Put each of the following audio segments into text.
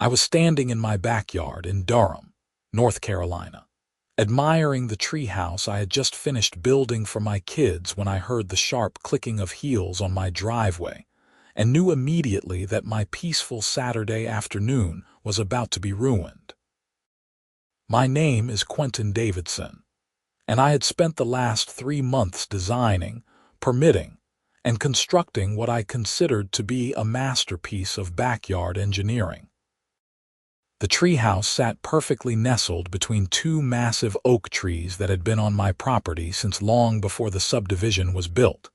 I was standing in my backyard in Durham, North Carolina, admiring the treehouse I had just finished building for my kids when I heard the sharp clicking of heels on my driveway and knew immediately that my peaceful Saturday afternoon was about to be ruined. My name is Quentin Davidson, and I had spent the last 3 months designing, permitting, and constructing what I considered to be a masterpiece of backyard engineering. The treehouse sat perfectly nestled between 2 massive oak trees that had been on my property since long before the subdivision was built.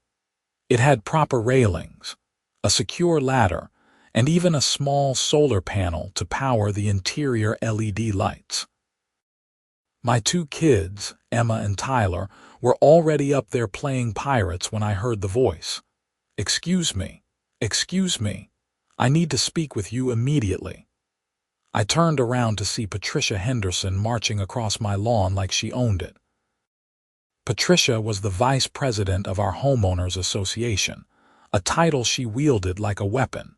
It had proper railings, a secure ladder, and even a small solar panel to power the interior LED lights. My 2 kids, Emma and Tyler, were already up there playing pirates when I heard the voice. "Excuse me, I need to speak with you immediately." I turned around to see Patricia Henderson marching across my lawn like she owned it. Patricia was the vice president of our homeowners association, a title she wielded like a weapon.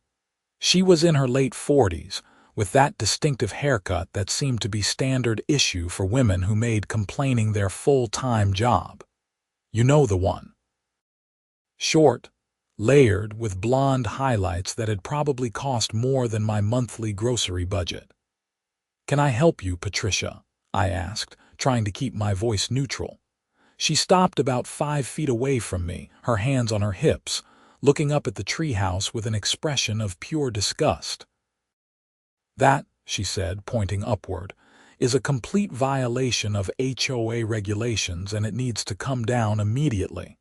She was in her late 40s, with that distinctive haircut that seemed to be standard issue for women who made complaining their full-time job. You know the one. Short, layered, with blonde highlights that had probably cost more than my monthly grocery budget. "Can I help you, Patricia?" I asked, trying to keep my voice neutral. She stopped about 5 feet away from me, her hands on her hips, looking up at the treehouse with an expression of pure disgust. "That," she said, pointing upward, "is a complete violation of HOA regulations, and it needs to come down immediately."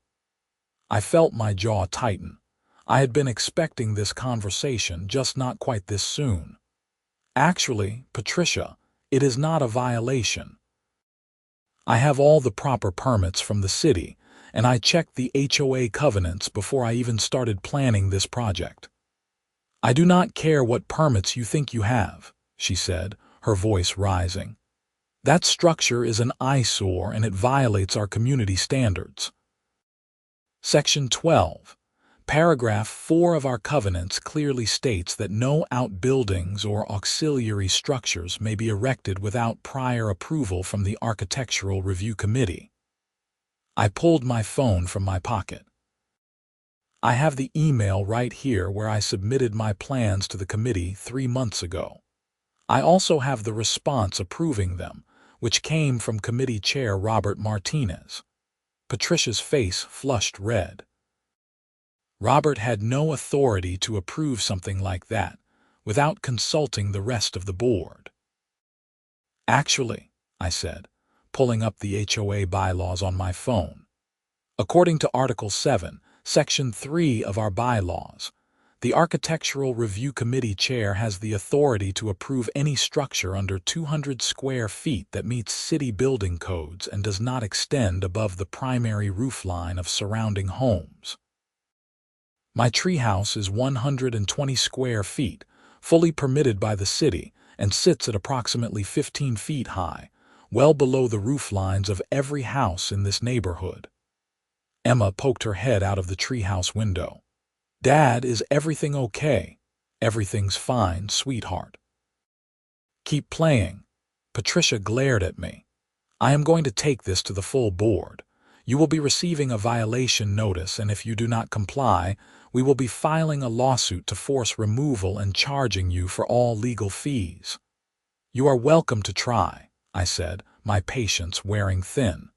I felt my jaw tighten. I had been expecting this conversation, just not quite this soon. "Actually, Patricia, it is not a violation. I have all the proper permits from the city, and I checked the HOA covenants before I even started planning this project." "I do not care what permits you think you have," she said, her voice rising. "That structure is an eyesore and it violates our community standards. Section 12, Paragraph 4 of our covenants clearly states that no outbuildings or auxiliary structures may be erected without prior approval from the Architectural Review Committee." I pulled my phone from my pocket. "I have the email right here where I submitted my plans to the committee 3 months ago. I also have the response approving them, which came from committee chair Robert Martinez." Patricia's face flushed red. Robert had no authority to approve something like that without consulting the rest of the board. "Actually," I said, pulling up the HOA bylaws on my phone. "According to Article 7, Section 3 of our bylaws, the Architectural Review Committee chair has the authority to approve any structure under 200 square feet that meets city building codes and does not extend above the primary roofline of surrounding homes. My treehouse is 120 square feet, fully permitted by the city, and sits at approximately 15 feet high, well below the rooflines of every house in this neighborhood." Emma poked her head out of the treehouse window. "Dad, is everything okay?" "Everything's fine, sweetheart." "Keep playing." Patricia glared at me. "I am going to take this to the full board. You will be receiving a violation notice, and if you do not comply, we will be filing a lawsuit to force removal and charging you for all legal fees." "You are welcome to try," I said, my patience wearing thin.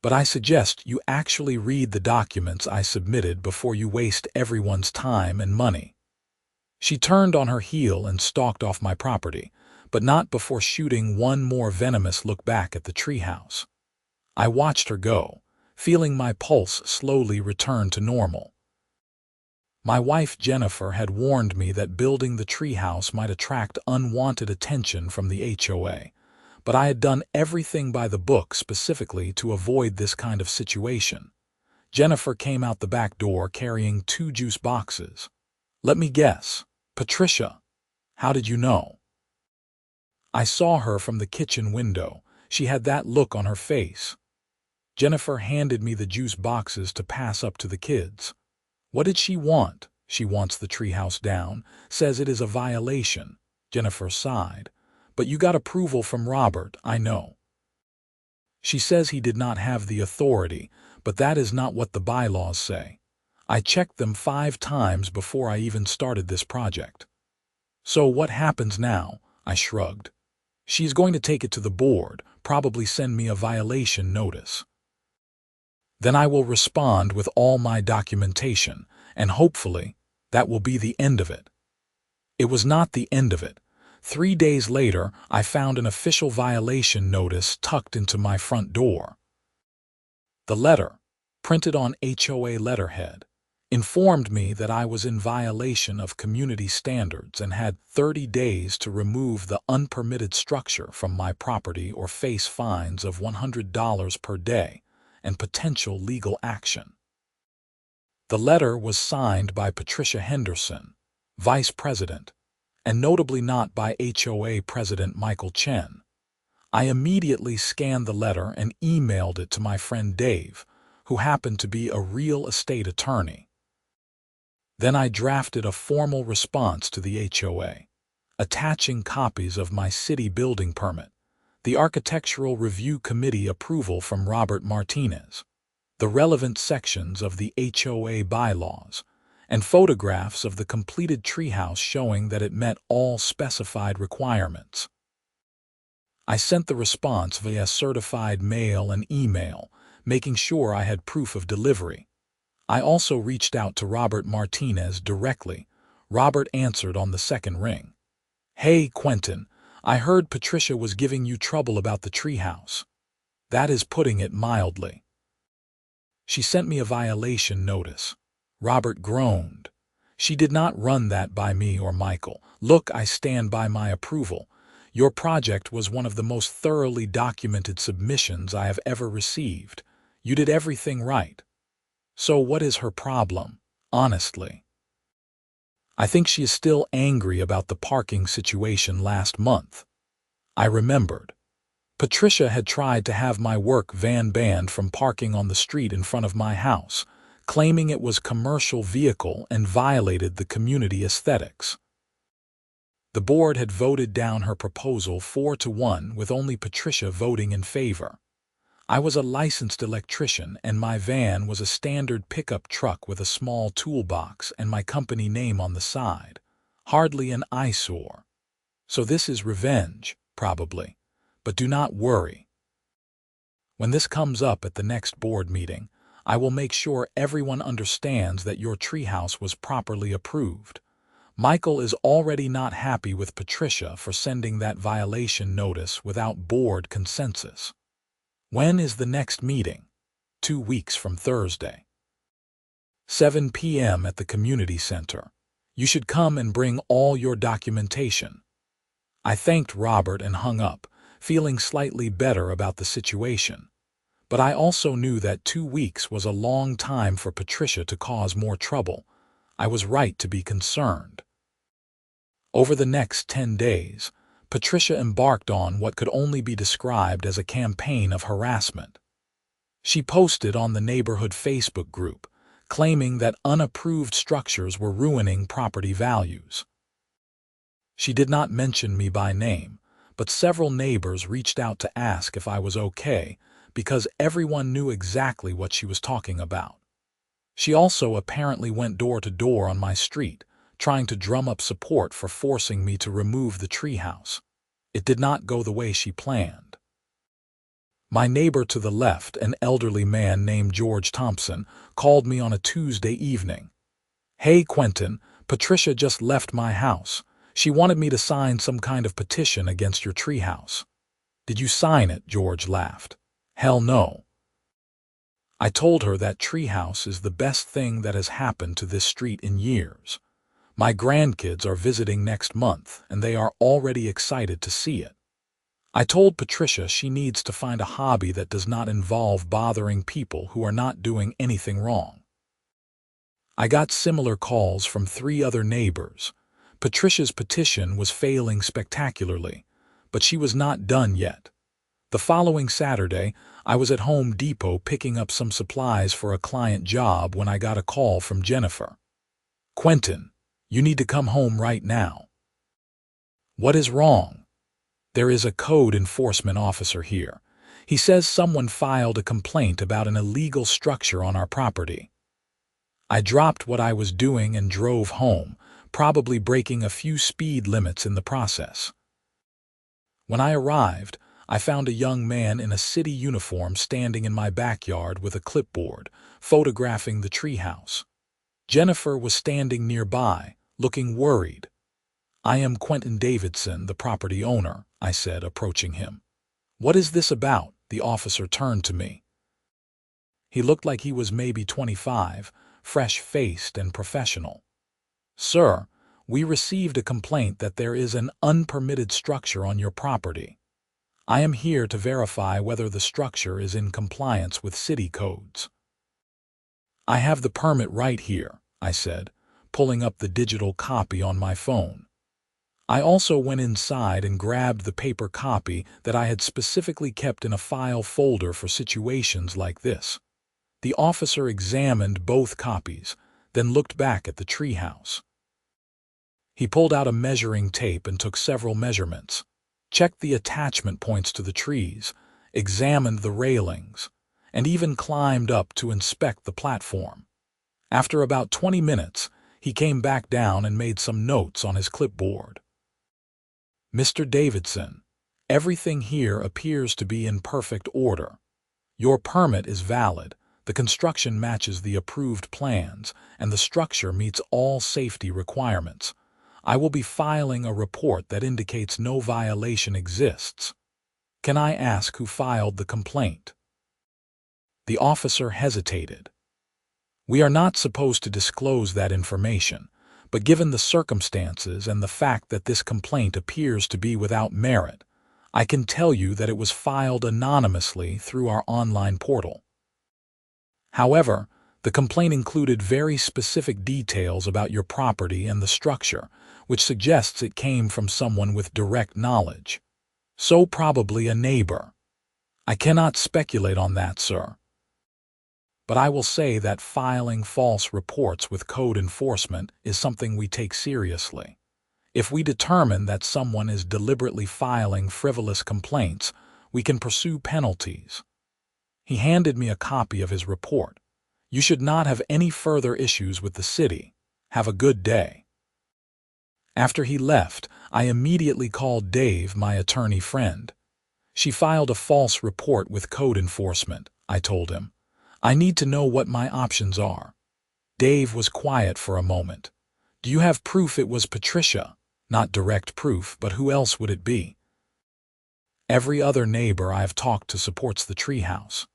"But I suggest you actually read the documents I submitted before you waste everyone's time and money." She turned on her heel and stalked off my property, but not before shooting one more venomous look back at the treehouse. I watched her go, feeling my pulse slowly return to normal. My wife Jennifer had warned me that building the treehouse might attract unwanted attention from the HOA, but I had done everything by the book specifically to avoid this kind of situation. Jennifer came out the back door carrying 2 juice boxes. "Let me guess. Patricia, how did you know?" "I saw her from the kitchen window. She had that look on her face." Jennifer handed me the juice boxes to pass up to the kids. "What did she want?" "She wants the treehouse down, says it is a violation." Jennifer sighed. But you got approval from Robert, I know. She says he did not have the authority, but that is not what the bylaws say. I checked them 5 times before I even started this project. So what happens now? I shrugged. She's going to take it to the board, probably send me a violation notice. Then I will respond with all my documentation, and hopefully, that will be the end of it. It was not the end of it. 3 days later, I found an official violation notice tucked into my front door. The letter, printed on HOA letterhead, informed me that I was in violation of community standards and had 30 days to remove the unpermitted structure from my property or face fines of $100 per day and potential legal action. The letter was signed by Patricia Henderson, Vice President, and notably not by HOA President Michael Chen. I immediately scanned the letter and emailed it to my friend Dave, who happened to be a real estate attorney. Then I drafted a formal response to the HOA, attaching copies of my city building permit, the Architectural Review Committee approval from Robert Martinez, the relevant sections of the HOA bylaws, and photographs of the completed treehouse showing that it met all specified requirements. I sent the response via certified mail and email, making sure I had proof of delivery. I also reached out to Robert Martinez directly. Robert answered on the second ring. Hey, Quentin, I heard Patricia was giving you trouble about the treehouse. That is putting it mildly. She sent me a violation notice. Robert groaned. She did not run that by me or Michael. Look, I stand by my approval. Your project was one of the most thoroughly documented submissions I have ever received. You did everything right. So what is her problem, honestly? I think she is still angry about the parking situation last month. I remembered. Patricia had tried to have my work van banned from parking on the street in front of my house, claiming it was a commercial vehicle and violated the community aesthetics. The board had voted down her proposal 4-1, with only Patricia voting in favor. I was a licensed electrician, and my van was a standard pickup truck with a small toolbox and my company name on the side. Hardly an eyesore. So this is revenge, probably. But do not worry. When this comes up at the next board meeting, I will make sure everyone understands that your treehouse was properly approved. Michael is already not happy with Patricia for sending that violation notice without board consensus. When is the next meeting? 2 weeks from Thursday. 7 p.m. at the community center. You should come and bring all your documentation. I thanked Robert and hung up, feeling slightly better about the situation. But I also knew that 2 weeks was a long time for Patricia to cause more trouble. I was right to be concerned. Over the next 10 days, Patricia embarked on what could only be described as a campaign of harassment. She posted on the neighborhood Facebook group, claiming that unapproved structures were ruining property values. She did not mention me by name, but several neighbors reached out to ask if I was okay, because everyone knew exactly what she was talking about. She also apparently went door to door on my street, trying to drum up support for forcing me to remove the treehouse. It did not go the way she planned. My neighbor to the left, an elderly man named George Thompson, called me on a Tuesday evening. Hey, Quentin, Patricia just left my house. She wanted me to sign some kind of petition against your treehouse. Did you sign it? George laughed. Hell no. I told her that treehouse is the best thing that has happened to this street in years. My grandkids are visiting next month, and they are already excited to see it. I told Patricia she needs to find a hobby that does not involve bothering people who are not doing anything wrong. I got similar calls from 3 other neighbors. Patricia's petition was failing spectacularly, but she was not done yet. The following Saturday, I was at Home Depot picking up some supplies for a client job when I got a call from Jennifer. Quentin, you need to come home right now. What is wrong? There is a code enforcement officer here. He says someone filed a complaint about an illegal structure on our property. I dropped what I was doing and drove home, probably breaking a few speed limits in the process. When I arrived, I found a young man in a city uniform standing in my backyard with a clipboard, photographing the treehouse. Jennifer was standing nearby, looking worried. "I am Quentin Davidson, the property owner," I said, approaching him. "What is this about?" The officer turned to me. He looked like he was maybe 25, fresh-faced and professional. "Sir, we received a complaint that there is an unpermitted structure on your property. I am here to verify whether the structure is in compliance with city codes." "I have the permit right here," I said, pulling up the digital copy on my phone. I also went inside and grabbed the paper copy that I had specifically kept in a file folder for situations like this. The officer examined both copies, then looked back at the treehouse. He pulled out a measuring tape and took several measurements, checked the attachment points to the trees, examined the railings, and even climbed up to inspect the platform. After about 20 minutes, he came back down and made some notes on his clipboard. "Mr. Davidson, everything here appears to be in perfect order. Your permit is valid, the construction matches the approved plans, and the structure meets all safety requirements. I will be filing a report that indicates no violation exists. Can I ask who filed the complaint?" The officer hesitated. "We are not supposed to disclose that information, but given the circumstances and the fact that this complaint appears to be without merit, I can tell you that it was filed anonymously through our online portal. However, the complaint included very specific details about your property and the structure, which suggests it came from someone with direct knowledge. So probably a neighbor. I cannot speculate on that, sir. But I will say that filing false reports with code enforcement is something we take seriously. If we determine that someone is deliberately filing frivolous complaints, we can pursue penalties." He handed me a copy of his report. "You should not have any further issues with the city. Have a good day." After he left, I immediately called Dave, my attorney friend. "She filed a false report with code enforcement," I told him. "I need to know what my options are." Dave was quiet for a moment. "Do you have proof it was Patricia?" "Not direct proof, but who else would it be?" "Every other neighbor I have talked to supports the treehouse.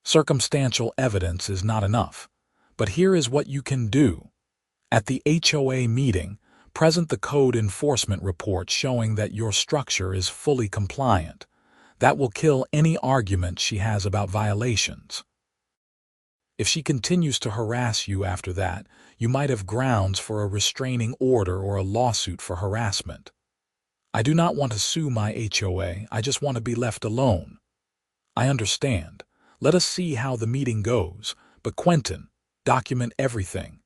Circumstantial evidence is not enough, but here is what you can do. At the HOA meeting, present the code enforcement report showing that your structure is fully compliant. That will kill any argument she has about violations. If she continues to harass you after that, you might have grounds for a restraining order or a lawsuit for harassment. I do not want to sue my HOA, I just want to be left alone." "I understand. Let us see how the meeting goes, but Quentin, document everything.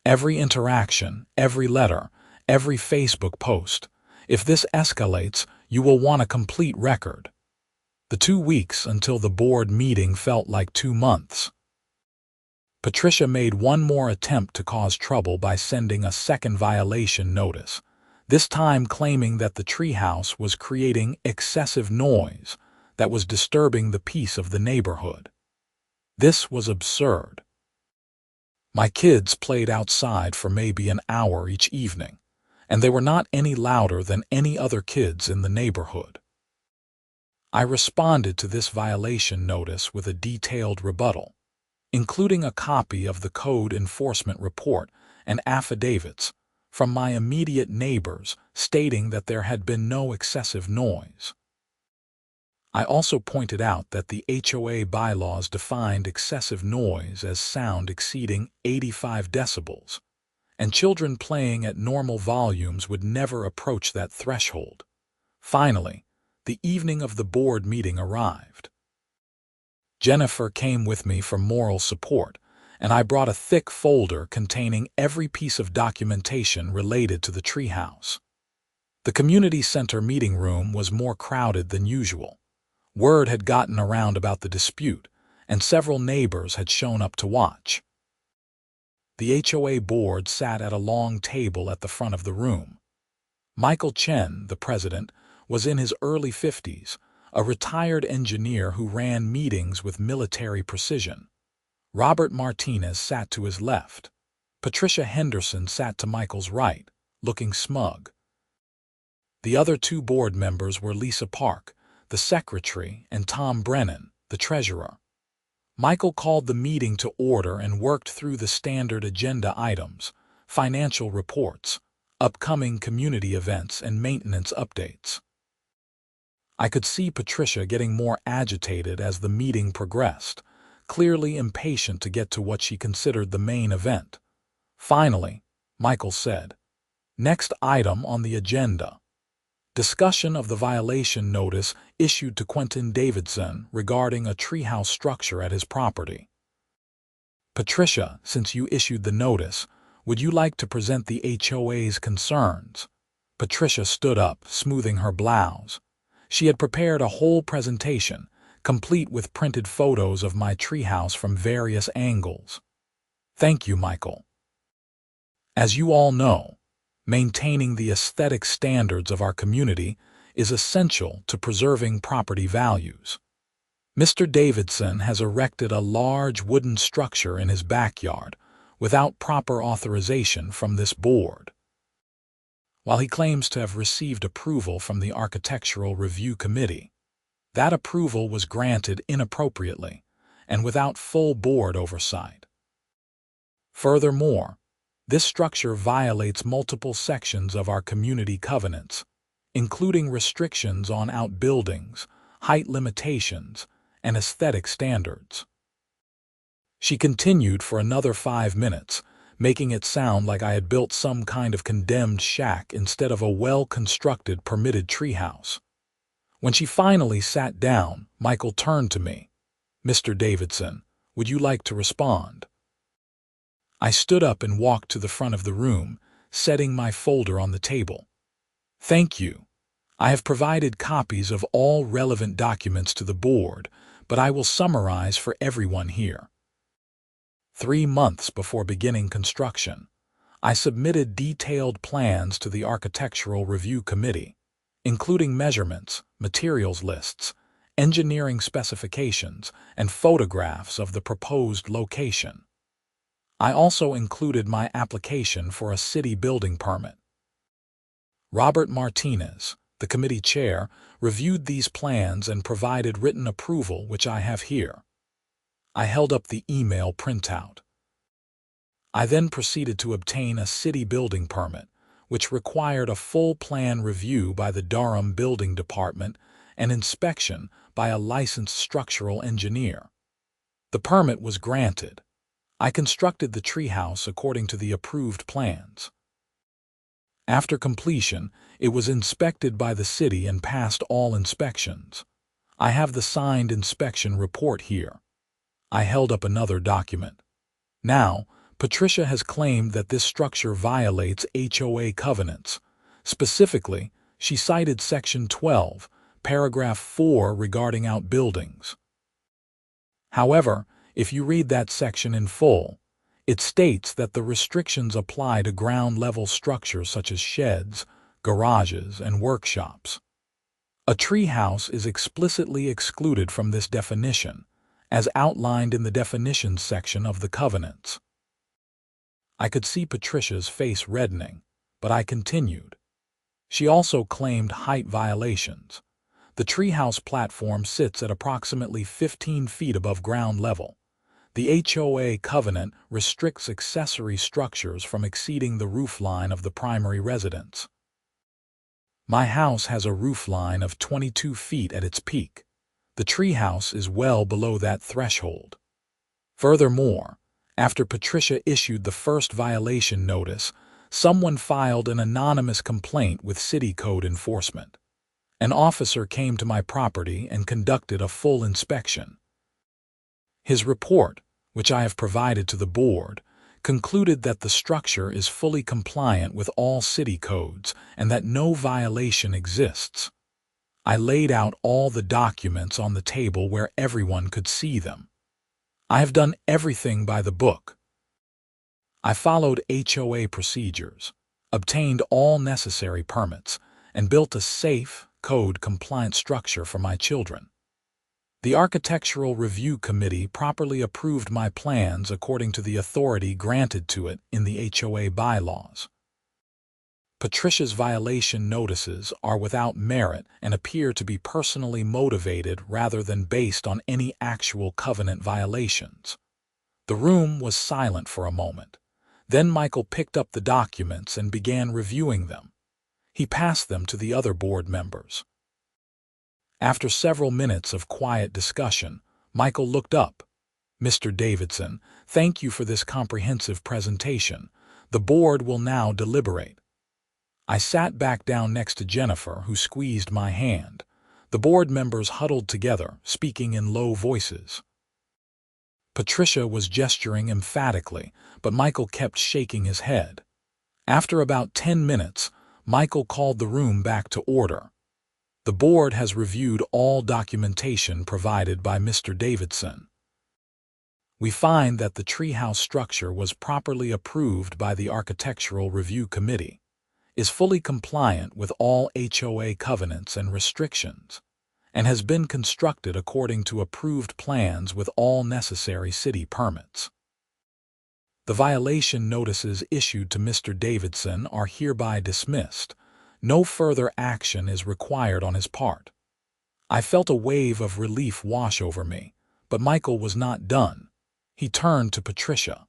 Every interaction, every letter, every Facebook post. If this escalates, you will want a complete record." The 2 weeks until the board meeting felt like 2 months. Patricia made one more attempt to cause trouble by sending a second violation notice, this time claiming that the treehouse was creating excessive noise that was disturbing the peace of the neighborhood. This was absurd. My kids played outside for maybe an hour each evening, and they were not any louder than any other kids in the neighborhood. I responded to this violation notice with a detailed rebuttal, including a copy of the code enforcement report and affidavits from my immediate neighbors stating that there had been no excessive noise. I also pointed out that the HOA bylaws defined excessive noise as sound exceeding 85 decibels, and children playing at normal volumes would never approach that threshold. Finally, the evening of the board meeting arrived. Jennifer came with me for moral support, and I brought a thick folder containing every piece of documentation related to the treehouse. The community center meeting room was more crowded than usual. Word had gotten around about the dispute, and several neighbors had shown up to watch. The HOA board sat at a long table at the front of the room. Michael Chen, the president, was in his early 50s, a retired engineer who ran meetings with military precision. Robert Martinez sat to his left. Patricia Henderson sat to Michael's right, looking smug. The other two board members were Lisa Park, the secretary, and Tom Brennan, the treasurer. Michael called the meeting to order and worked through the standard agenda items, financial reports, upcoming community events, and maintenance updates. I could see Patricia getting more agitated as the meeting progressed, clearly impatient to get to what she considered the main event. Finally, Michael said, "Next item on the agenda. Discussion of the violation notice issued to Quentin Davidson regarding a treehouse structure at his property. Patricia, since you issued the notice, would you like to present the HOA's concerns?" Patricia stood up, smoothing her blouse. She had prepared a whole presentation, complete with printed photos of my treehouse from various angles. "Thank you, Michael. As you all know, maintaining the aesthetic standards of our community is essential to preserving property values. Mr. Davidson has erected a large wooden structure in his backyard without proper authorization from this board. While he claims to have received approval from the Architectural Review Committee, that approval was granted inappropriately and without full board oversight. Furthermore, this structure violates multiple sections of our community covenants, including restrictions on outbuildings, height limitations, and aesthetic standards." She continued for another 5 minutes, making it sound like I had built some kind of condemned shack instead of a well-constructed permitted treehouse. When she finally sat down, Michael turned to me. "Mr. Davidson, would you like to respond?" I stood up and walked to the front of the room, setting my folder on the table. "Thank you. I have provided copies of all relevant documents to the board, but I will summarize for everyone here. 3 months before beginning construction, I submitted detailed plans to the Architectural Review Committee, including measurements, materials lists, engineering specifications, and photographs of the proposed location. I also included my application for a city building permit." Robert Martinez, the committee chair, reviewed these plans and provided written approval, which I have here. I held up the email printout. I then proceeded to obtain a city building permit, which required a full plan review by the Durham Building Department and inspection by a licensed structural engineer. The permit was granted. I constructed the treehouse according to the approved plans. After completion, it was inspected by the city and passed all inspections. I have the signed inspection report here. I held up another document. Now, Patricia has claimed that this structure violates HOA covenants. Specifically, she cited Section 12, Paragraph 4 regarding outbuildings. However, if you read that section in full, it states that the restrictions apply to ground-level structures such as sheds, garages, and workshops. A treehouse is explicitly excluded from this definition, as outlined in the definitions section of the covenants. I could see Patricia's face reddening, but I continued. She also claimed height violations. The treehouse platform sits at approximately 15 feet above ground level. The HOA covenant restricts accessory structures from exceeding the roofline of the primary residence. My house has a roofline of 22 feet at its peak. The treehouse is well below that threshold. Furthermore, after Patricia issued the first violation notice, someone filed an anonymous complaint with city code enforcement. An officer came to my property and conducted a full inspection. His report, which I have provided to the board, concluded that the structure is fully compliant with all city codes and that no violation exists. I laid out all the documents on the table where everyone could see them. I have done everything by the book. I followed HOA procedures, obtained all necessary permits, and built a safe, code-compliant structure for my children. The Architectural Review Committee properly approved my plans according to the authority granted to it in the HOA bylaws. Patricia's violation notices are without merit and appear to be personally motivated rather than based on any actual covenant violations. The room was silent for a moment. Then Michael picked up the documents and began reviewing them. He passed them to the other board members. After several minutes of quiet discussion, Michael looked up. "Mr. Davidson, thank you for this comprehensive presentation. The board will now deliberate." I sat back down next to Jennifer, who squeezed my hand. The board members huddled together, speaking in low voices. Patricia was gesturing emphatically, but Michael kept shaking his head. After about 10 minutes, Michael called the room back to order. "The board has reviewed all documentation provided by Mr. Davidson. We find that the treehouse structure was properly approved by the Architectural Review Committee, is fully compliant with all HOA covenants and restrictions, and has been constructed according to approved plans with all necessary city permits. The violation notices issued to Mr. Davidson are hereby dismissed. No further action is required on his part." I felt a wave of relief wash over me, but Michael was not done. He turned to Patricia.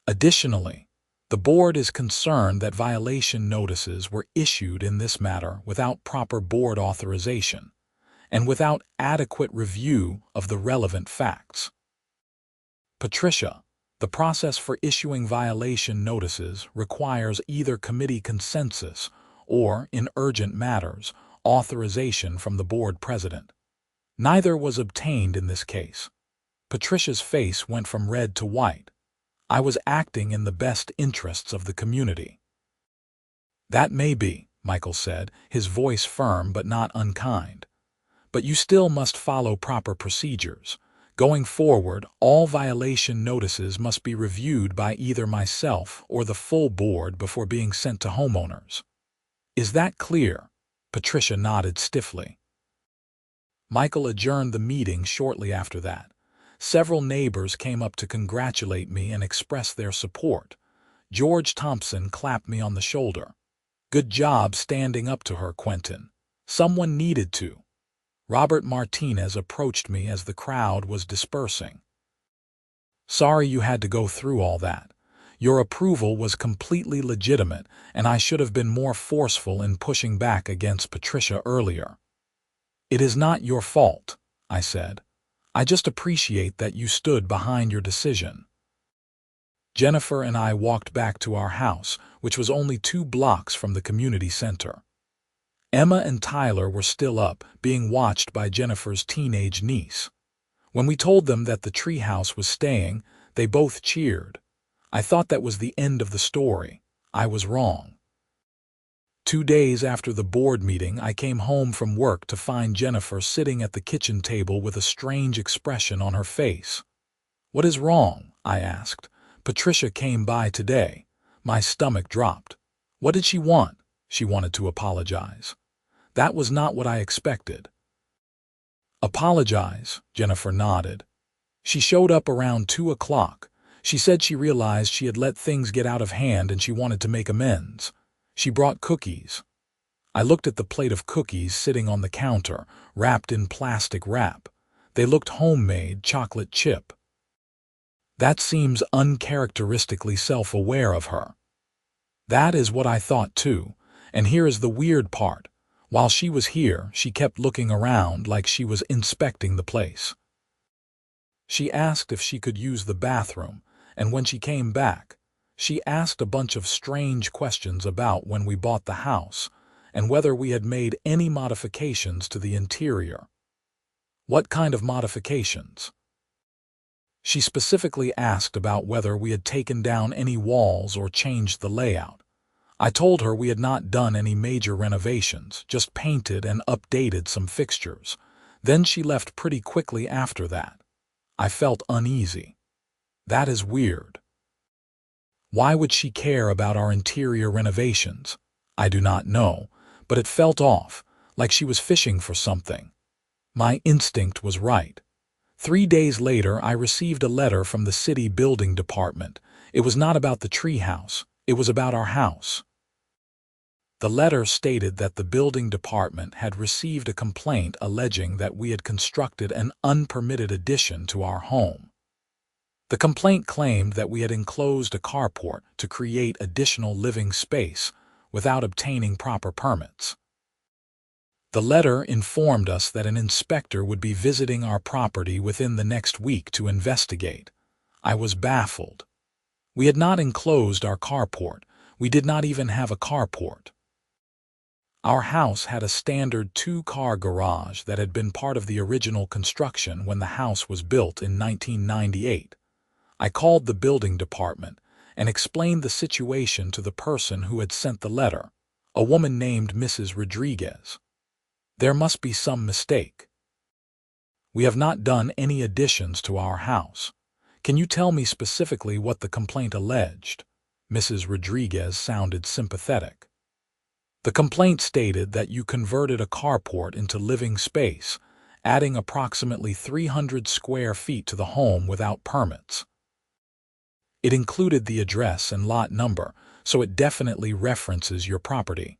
"Additionally, the board is concerned that violation notices were issued in this matter without proper board authorization and without adequate review of the relevant facts. Patricia, the process for issuing violation notices requires either committee consensus or, in urgent matters, authorization from the board president. Neither was obtained in this case." Patricia's face went from red to white. "I was acting in the best interests of the community." "That may be," Michael said, his voice firm but not unkind. "But you still must follow proper procedures. Going forward, all violation notices must be reviewed by either myself or the full board before being sent to homeowners. Is that clear?" Patricia nodded stiffly. Michael adjourned the meeting shortly after that. Several neighbors came up to congratulate me and express their support. George Thompson clapped me on the shoulder. "Good job standing up to her, Quentin. Someone needed to." Robert Martinez approached me as the crowd was dispersing. "Sorry you had to go through all that. Your approval was completely legitimate, and I should have been more forceful in pushing back against Patricia earlier." "It is not your fault," I said. "I just appreciate that you stood behind your decision." Jennifer and I walked back to our house, which was only 2 blocks from the community center. Emma and Tyler were still up, being watched by Jennifer's teenage niece. When we told them that the treehouse was staying, they both cheered. I thought that was the end of the story. I was wrong. 2 days after the board meeting, I came home from work to find Jennifer sitting at the kitchen table with a strange expression on her face. "What is wrong?" I asked. "Patricia came by today." My stomach dropped. What did she want? She wanted to apologize. That was not what I expected. "Apologize?" Jennifer nodded. "She showed up around 2 o'clock. She said she realized she had let things get out of hand and she wanted to make amends. She brought cookies." I looked at the plate of cookies sitting on the counter, wrapped in plastic wrap. They looked homemade chocolate chip. That seems uncharacteristically self-aware of her. That is what I thought too, and here is the weird part. While she was here, she kept looking around like she was inspecting the place. She asked if she could use the bathroom, and when she came back, she asked a bunch of strange questions about when we bought the house and whether we had made any modifications to the interior. What kind of modifications? She specifically asked about whether we had taken down any walls or changed the layout. I told her we had not done any major renovations, just painted and updated some fixtures. Then she left pretty quickly after that. I felt uneasy. That is weird. Why would she care about our interior renovations? I do not know, but it felt off, like she was fishing for something. My instinct was right. 3 days later, I received a letter from the city building department. It was not about the treehouse. It was about our house. The letter stated that the building department had received a complaint alleging that we had constructed an unpermitted addition to our home. The complaint claimed that we had enclosed a carport to create additional living space without obtaining proper permits. The letter informed us that an inspector would be visiting our property within the next week to investigate. I was baffled. We had not enclosed our carport. We did not even have a carport. Our house had a standard 2-car garage that had been part of the original construction when the house was built in 1998. I called the building department and explained the situation to the person who had sent the letter, a woman named Mrs. Rodriguez. There must be some mistake. We have not done any additions to our house. Can you tell me specifically what the complaint alleged? Mrs. Rodriguez sounded sympathetic. The complaint stated that you converted a carport into living space, adding approximately 300 square feet to the home without permits. It included the address and lot number, so it definitely references your property.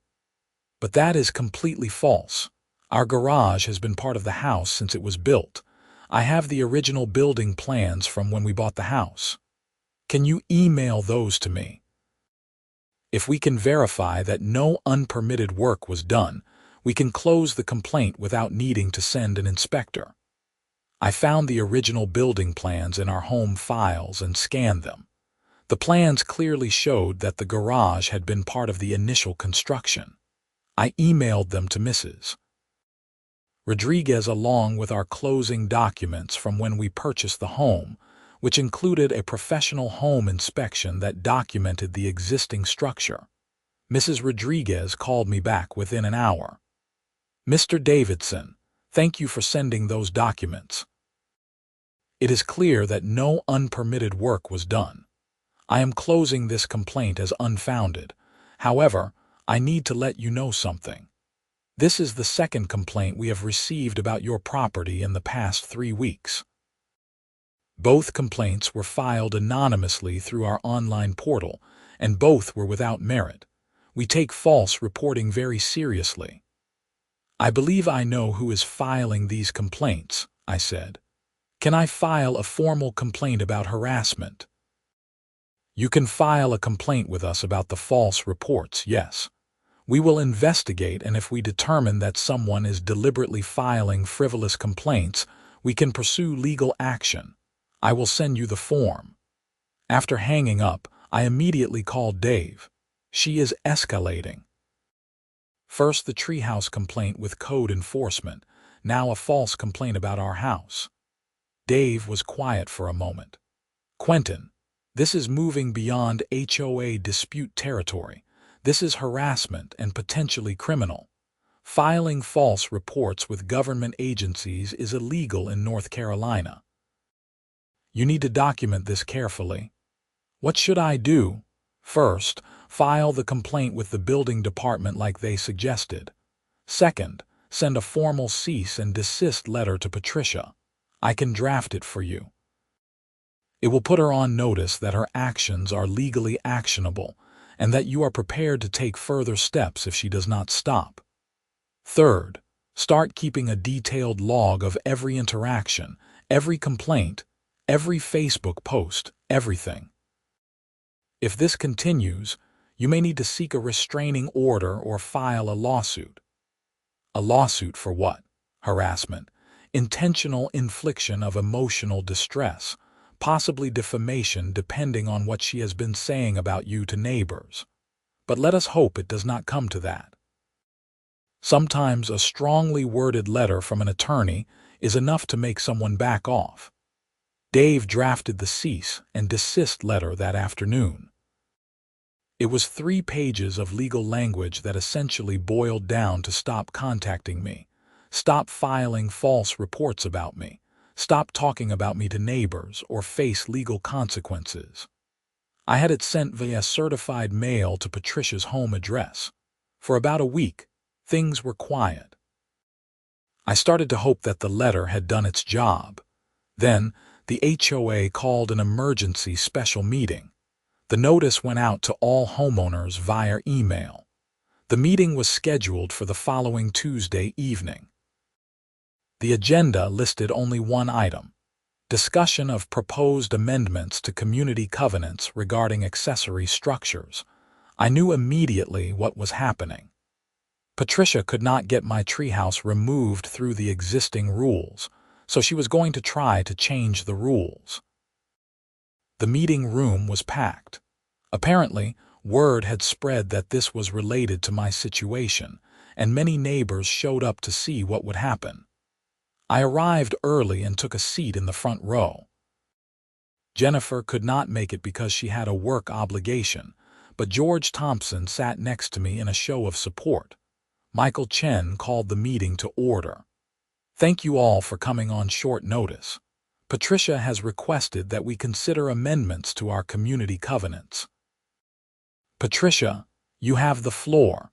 But that is completely false. Our garage has been part of the house since it was built. I have the original building plans from when we bought the house. Can you email those to me? If we can verify that no unpermitted work was done, we can close the complaint without needing to send an inspector. I found the original building plans in our home files and scanned them. The plans clearly showed that the garage had been part of the initial construction. I emailed them to Mrs. Rodriguez along with our closing documents from when we purchased the home, which included a professional home inspection that documented the existing structure. Mrs. Rodriguez called me back within an hour. Mr. Davidson, thank you for sending those documents. It is clear that no unpermitted work was done. I am closing this complaint as unfounded. However, I need to let you know something. This is the second complaint we have received about your property in the past 3 weeks. Both complaints were filed anonymously through our online portal, and both were without merit. We take false reporting very seriously. I believe I know who is filing these complaints, I said. Can I file a formal complaint about harassment? You can file a complaint with us about the false reports, yes. We will investigate, and if we determine that someone is deliberately filing frivolous complaints, we can pursue legal action. I will send you the form. After hanging up, I immediately called Dave. She is escalating. First the treehouse complaint with code enforcement, now a false complaint about our house. Dave was quiet for a moment. Quentin, this is moving beyond HOA dispute territory. This is harassment and potentially criminal. Filing false reports with government agencies is illegal in North Carolina. You need to document this carefully. What should I do? First, file the complaint with the building department like they suggested. Second, send a formal cease and desist letter to Patricia. I can draft it for you. It will put her on notice that her actions are legally actionable and that you are prepared to take further steps if she does not stop. Third, start keeping a detailed log of every interaction, every complaint, every Facebook post, everything. If this continues, you may need to seek a restraining order or file a lawsuit. A lawsuit for what? Harassment, intentional infliction of emotional distress, possibly defamation depending on what she has been saying about you to neighbors. But let us hope it does not come to that. Sometimes a strongly worded letter from an attorney is enough to make someone back off. Dave drafted the cease and desist letter that afternoon. It was 3 pages of legal language that essentially boiled down to stop contacting me, stop filing false reports about me, stop talking about me to neighbors, or face legal consequences. I had it sent via certified mail to Patricia's home address. For about a week, things were quiet. I started to hope that the letter had done its job. Then, the HOA called an emergency special meeting. The notice went out to all homeowners via email. The meeting was scheduled for the following Tuesday evening. The agenda listed only one item: discussion of proposed amendments to community covenants regarding accessory structures. I knew immediately what was happening. Patricia could not get my treehouse removed through the existing rules, so she was going to try to change the rules. The meeting room was packed. Apparently, word had spread that this was related to my situation, and many neighbors showed up to see what would happen. I arrived early and took a seat in the front row. Jennifer could not make it because she had a work obligation, but George Thompson sat next to me in a show of support. Michael Chen called the meeting to order. Thank you all for coming on short notice. Patricia has requested that we consider amendments to our community covenants. Patricia, you have the floor.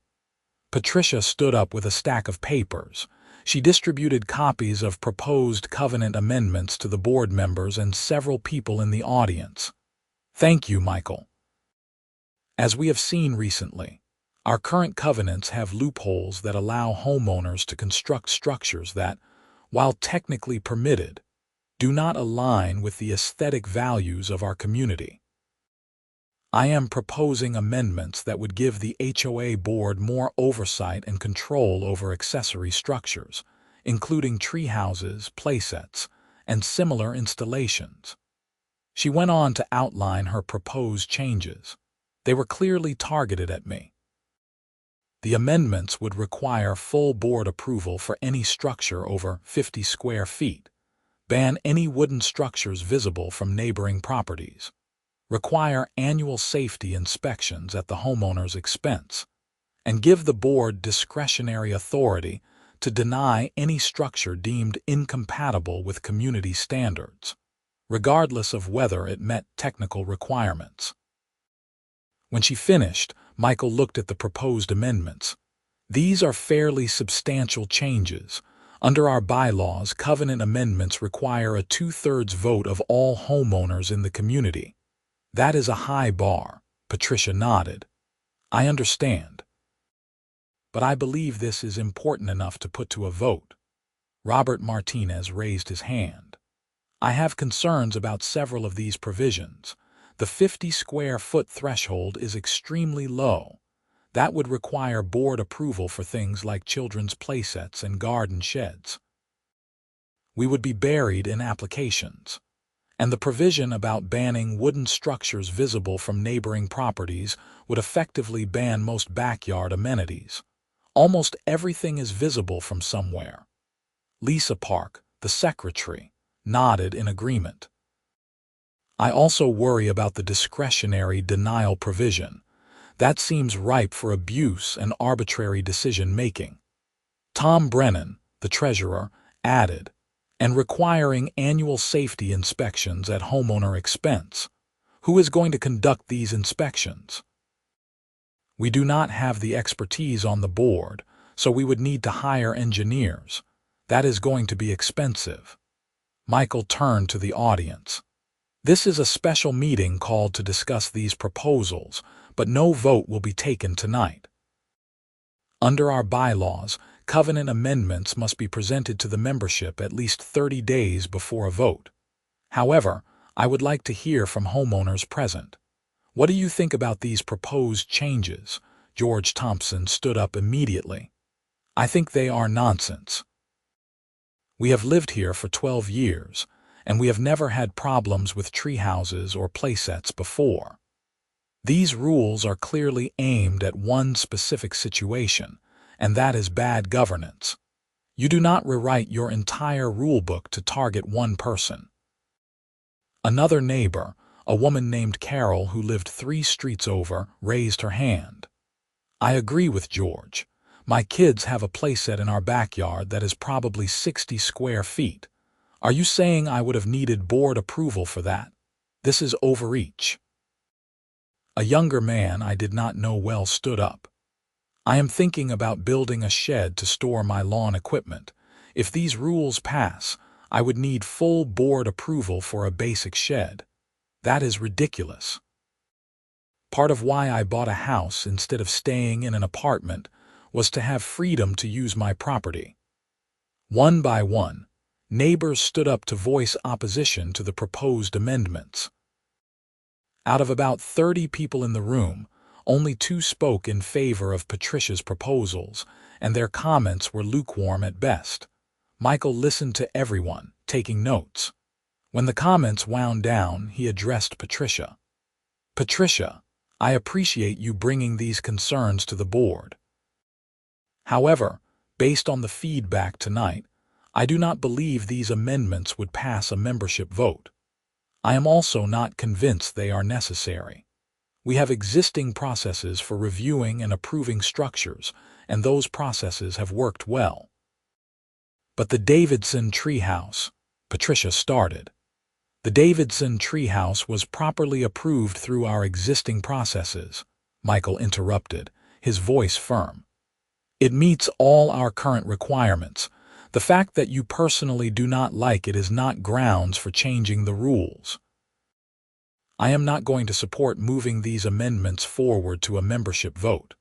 Patricia stood up with a stack of papers. She distributed copies of proposed covenant amendments to the board members and several people in the audience. Thank you, Michael. As we have seen recently, our current covenants have loopholes that allow homeowners to construct structures that, while technically permitted, do not align with the aesthetic values of our community. I am proposing amendments that would give the HOA board more oversight and control over accessory structures, including tree houses, playsets, and similar installations. She went on to outline her proposed changes. They were clearly targeted at me. The amendments would require full board approval for any structure over 50 square feet, ban any wooden structures visible from neighboring properties, require annual safety inspections at the homeowner's expense, and give the board discretionary authority to deny any structure deemed incompatible with community standards, regardless of whether it met technical requirements. When she finished, Michael looked at the proposed amendments. These are fairly substantial changes. Under our bylaws, covenant amendments require a 2/3 vote of all homeowners in the community. That is a high bar. Patricia nodded. I understand. But I believe this is important enough to put to a vote. Robert Martinez raised his hand. I have concerns about several of these provisions. The 50 square foot threshold is extremely low. That would require board approval for things like children's playsets and garden sheds. We would be buried in applications. And the provision about banning wooden structures visible from neighboring properties would effectively ban most backyard amenities. Almost everything is visible from somewhere. Lisa Park, the secretary, nodded in agreement. I also worry about the discretionary denial provision. That seems ripe for abuse and arbitrary decision-making. Tom Brennan, the treasurer, added, and requiring annual safety inspections at homeowner expense. Who is going to conduct these inspections? We do not have the expertise on the board, so we would need to hire engineers. That is going to be expensive. Michael turned to the audience. This is a special meeting called to discuss these proposals, but no vote will be taken tonight. Under our bylaws, covenant amendments must be presented to the membership at least 30 days before a vote. However, I would like to hear from homeowners present. What do you think about these proposed changes? George Thompson stood up immediately. I think they are nonsense. We have lived here for 12 years, and we have never had problems with tree houses or playsets before. These rules are clearly aimed at one specific situation, and that is bad governance. You do not rewrite your entire rule book to target one person. Another neighbor, a woman named Carol who lived 3 streets over, raised her hand. I agree with George. My kids have a playset in our backyard that is probably 60 square feet. Are you saying I would have needed board approval for that? This is overreach. A younger man I did not know well stood up. I am thinking about building a shed to store my lawn equipment. If these rules pass, I would need full board approval for a basic shed. That is ridiculous. Part of why I bought a house instead of staying in an apartment was to have freedom to use my property. One by one, neighbors stood up to voice opposition to the proposed amendments. Out of about 30 people in the room, only 2 spoke in favor of Patricia's proposals, and their comments were lukewarm at best. Michael listened to everyone, taking notes. When the comments wound down, he addressed Patricia. Patricia, I appreciate you bringing these concerns to the board. However, based on the feedback tonight, I do not believe these amendments would pass a membership vote. I am also not convinced they are necessary. We have existing processes for reviewing and approving structures, and those processes have worked well. But the Davidson Treehouse, Patricia started. The Davidson Treehouse was properly approved through our existing processes, Michael interrupted, his voice firm. It meets all our current requirements. The fact that you personally do not like it is not grounds for changing the rules. I am not going to support moving these amendments forward to a membership vote.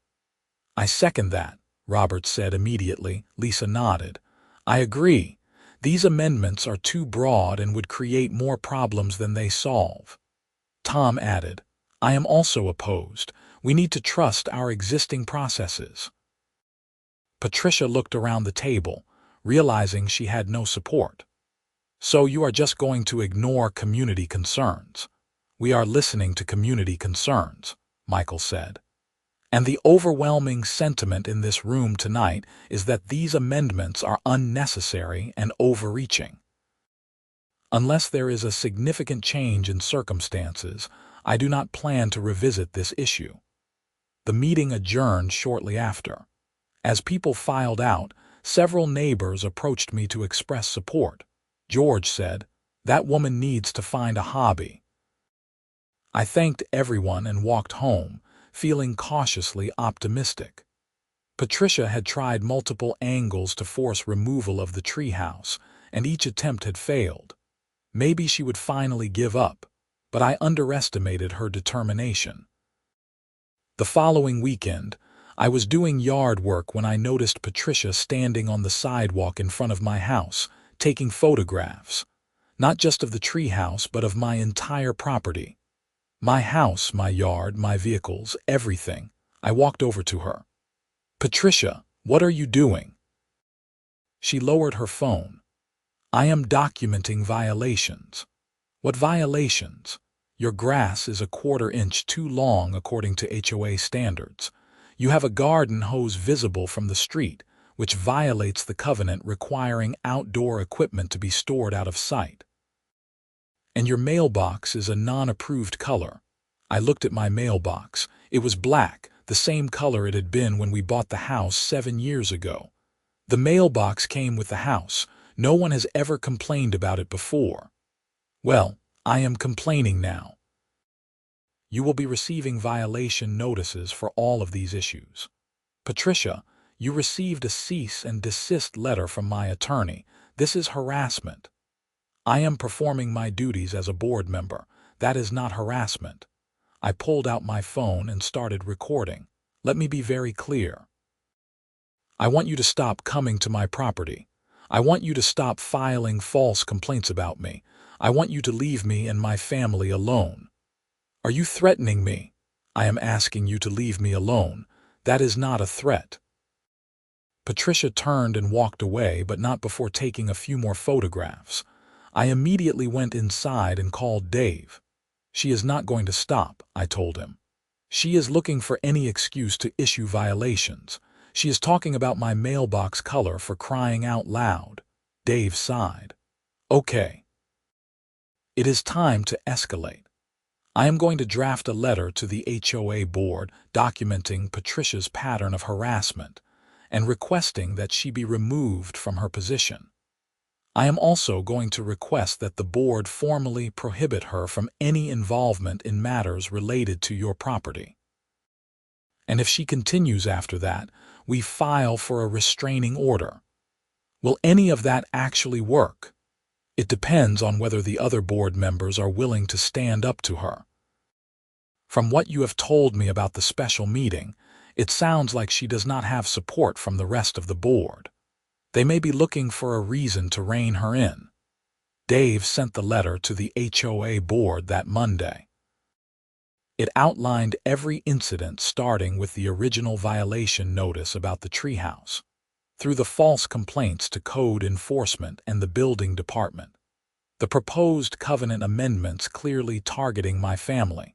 I second that, Robert said immediately. Lisa nodded. I agree. These amendments are too broad and would create more problems than they solve. Tom added, I am also opposed. We need to trust our existing processes. Patricia looked around the table, realizing she had no support. So you are just going to ignore community concerns? We are listening to community concerns, Michael said. And the overwhelming sentiment in this room tonight is that these amendments are unnecessary and overreaching. Unless there is a significant change in circumstances, I do not plan to revisit this issue. The meeting adjourned shortly after. As people filed out, several neighbors approached me to express support. George said, that woman needs to find a hobby. I thanked everyone and walked home, feeling cautiously optimistic. Patricia had tried multiple angles to force removal of the treehouse, and each attempt had failed. Maybe she would finally give up, but I underestimated her determination. The following weekend, I was doing yard work when I noticed Patricia standing on the sidewalk in front of my house, taking photographs, not just of the treehouse but of my entire property. My house, my yard, my vehicles, everything. I walked over to her. Patricia, what are you doing? She lowered her phone. I am documenting violations. What violations? Your grass is 1/4 inch too long according to HOA standards. You have a garden hose visible from the street, which violates the covenant requiring outdoor equipment to be stored out of sight. And your mailbox is a non-approved color. I looked at my mailbox. It was black, the same color it had been when we bought the house 7 years ago. The mailbox came with the house. No one has ever complained about it before. Well, I am complaining now. You will be receiving violation notices for all of these issues. Patricia, you received a cease and desist letter from my attorney. This is harassment. I am performing my duties as a board member. That is not harassment. I pulled out my phone and started recording. Let me be very clear. I want you to stop coming to my property. I want you to stop filing false complaints about me. I want you to leave me and my family alone. Are you threatening me? I am asking you to leave me alone. That is not a threat. Patricia turned and walked away, but not before taking a few more photographs. I immediately went inside and called Dave. She is not going to stop, I told him. She is looking for any excuse to issue violations. She is talking about my mailbox color for crying out loud. Dave sighed. Okay. It is time to escalate. I am going to draft a letter to the HOA board documenting Patricia's pattern of harassment and requesting that she be removed from her position. I am also going to request that the board formally prohibit her from any involvement in matters related to your property. And if she continues after that, we file for a restraining order. Will any of that actually work? It depends on whether the other board members are willing to stand up to her. From what you have told me about the special meeting, it sounds like she does not have support from the rest of the board. They may be looking for a reason to rein her in. Dave sent the letter to the HOA board that Monday. It outlined every incident starting with the original violation notice about the treehouse, through the false complaints to code enforcement and the building department, the proposed covenant amendments clearly targeting my family,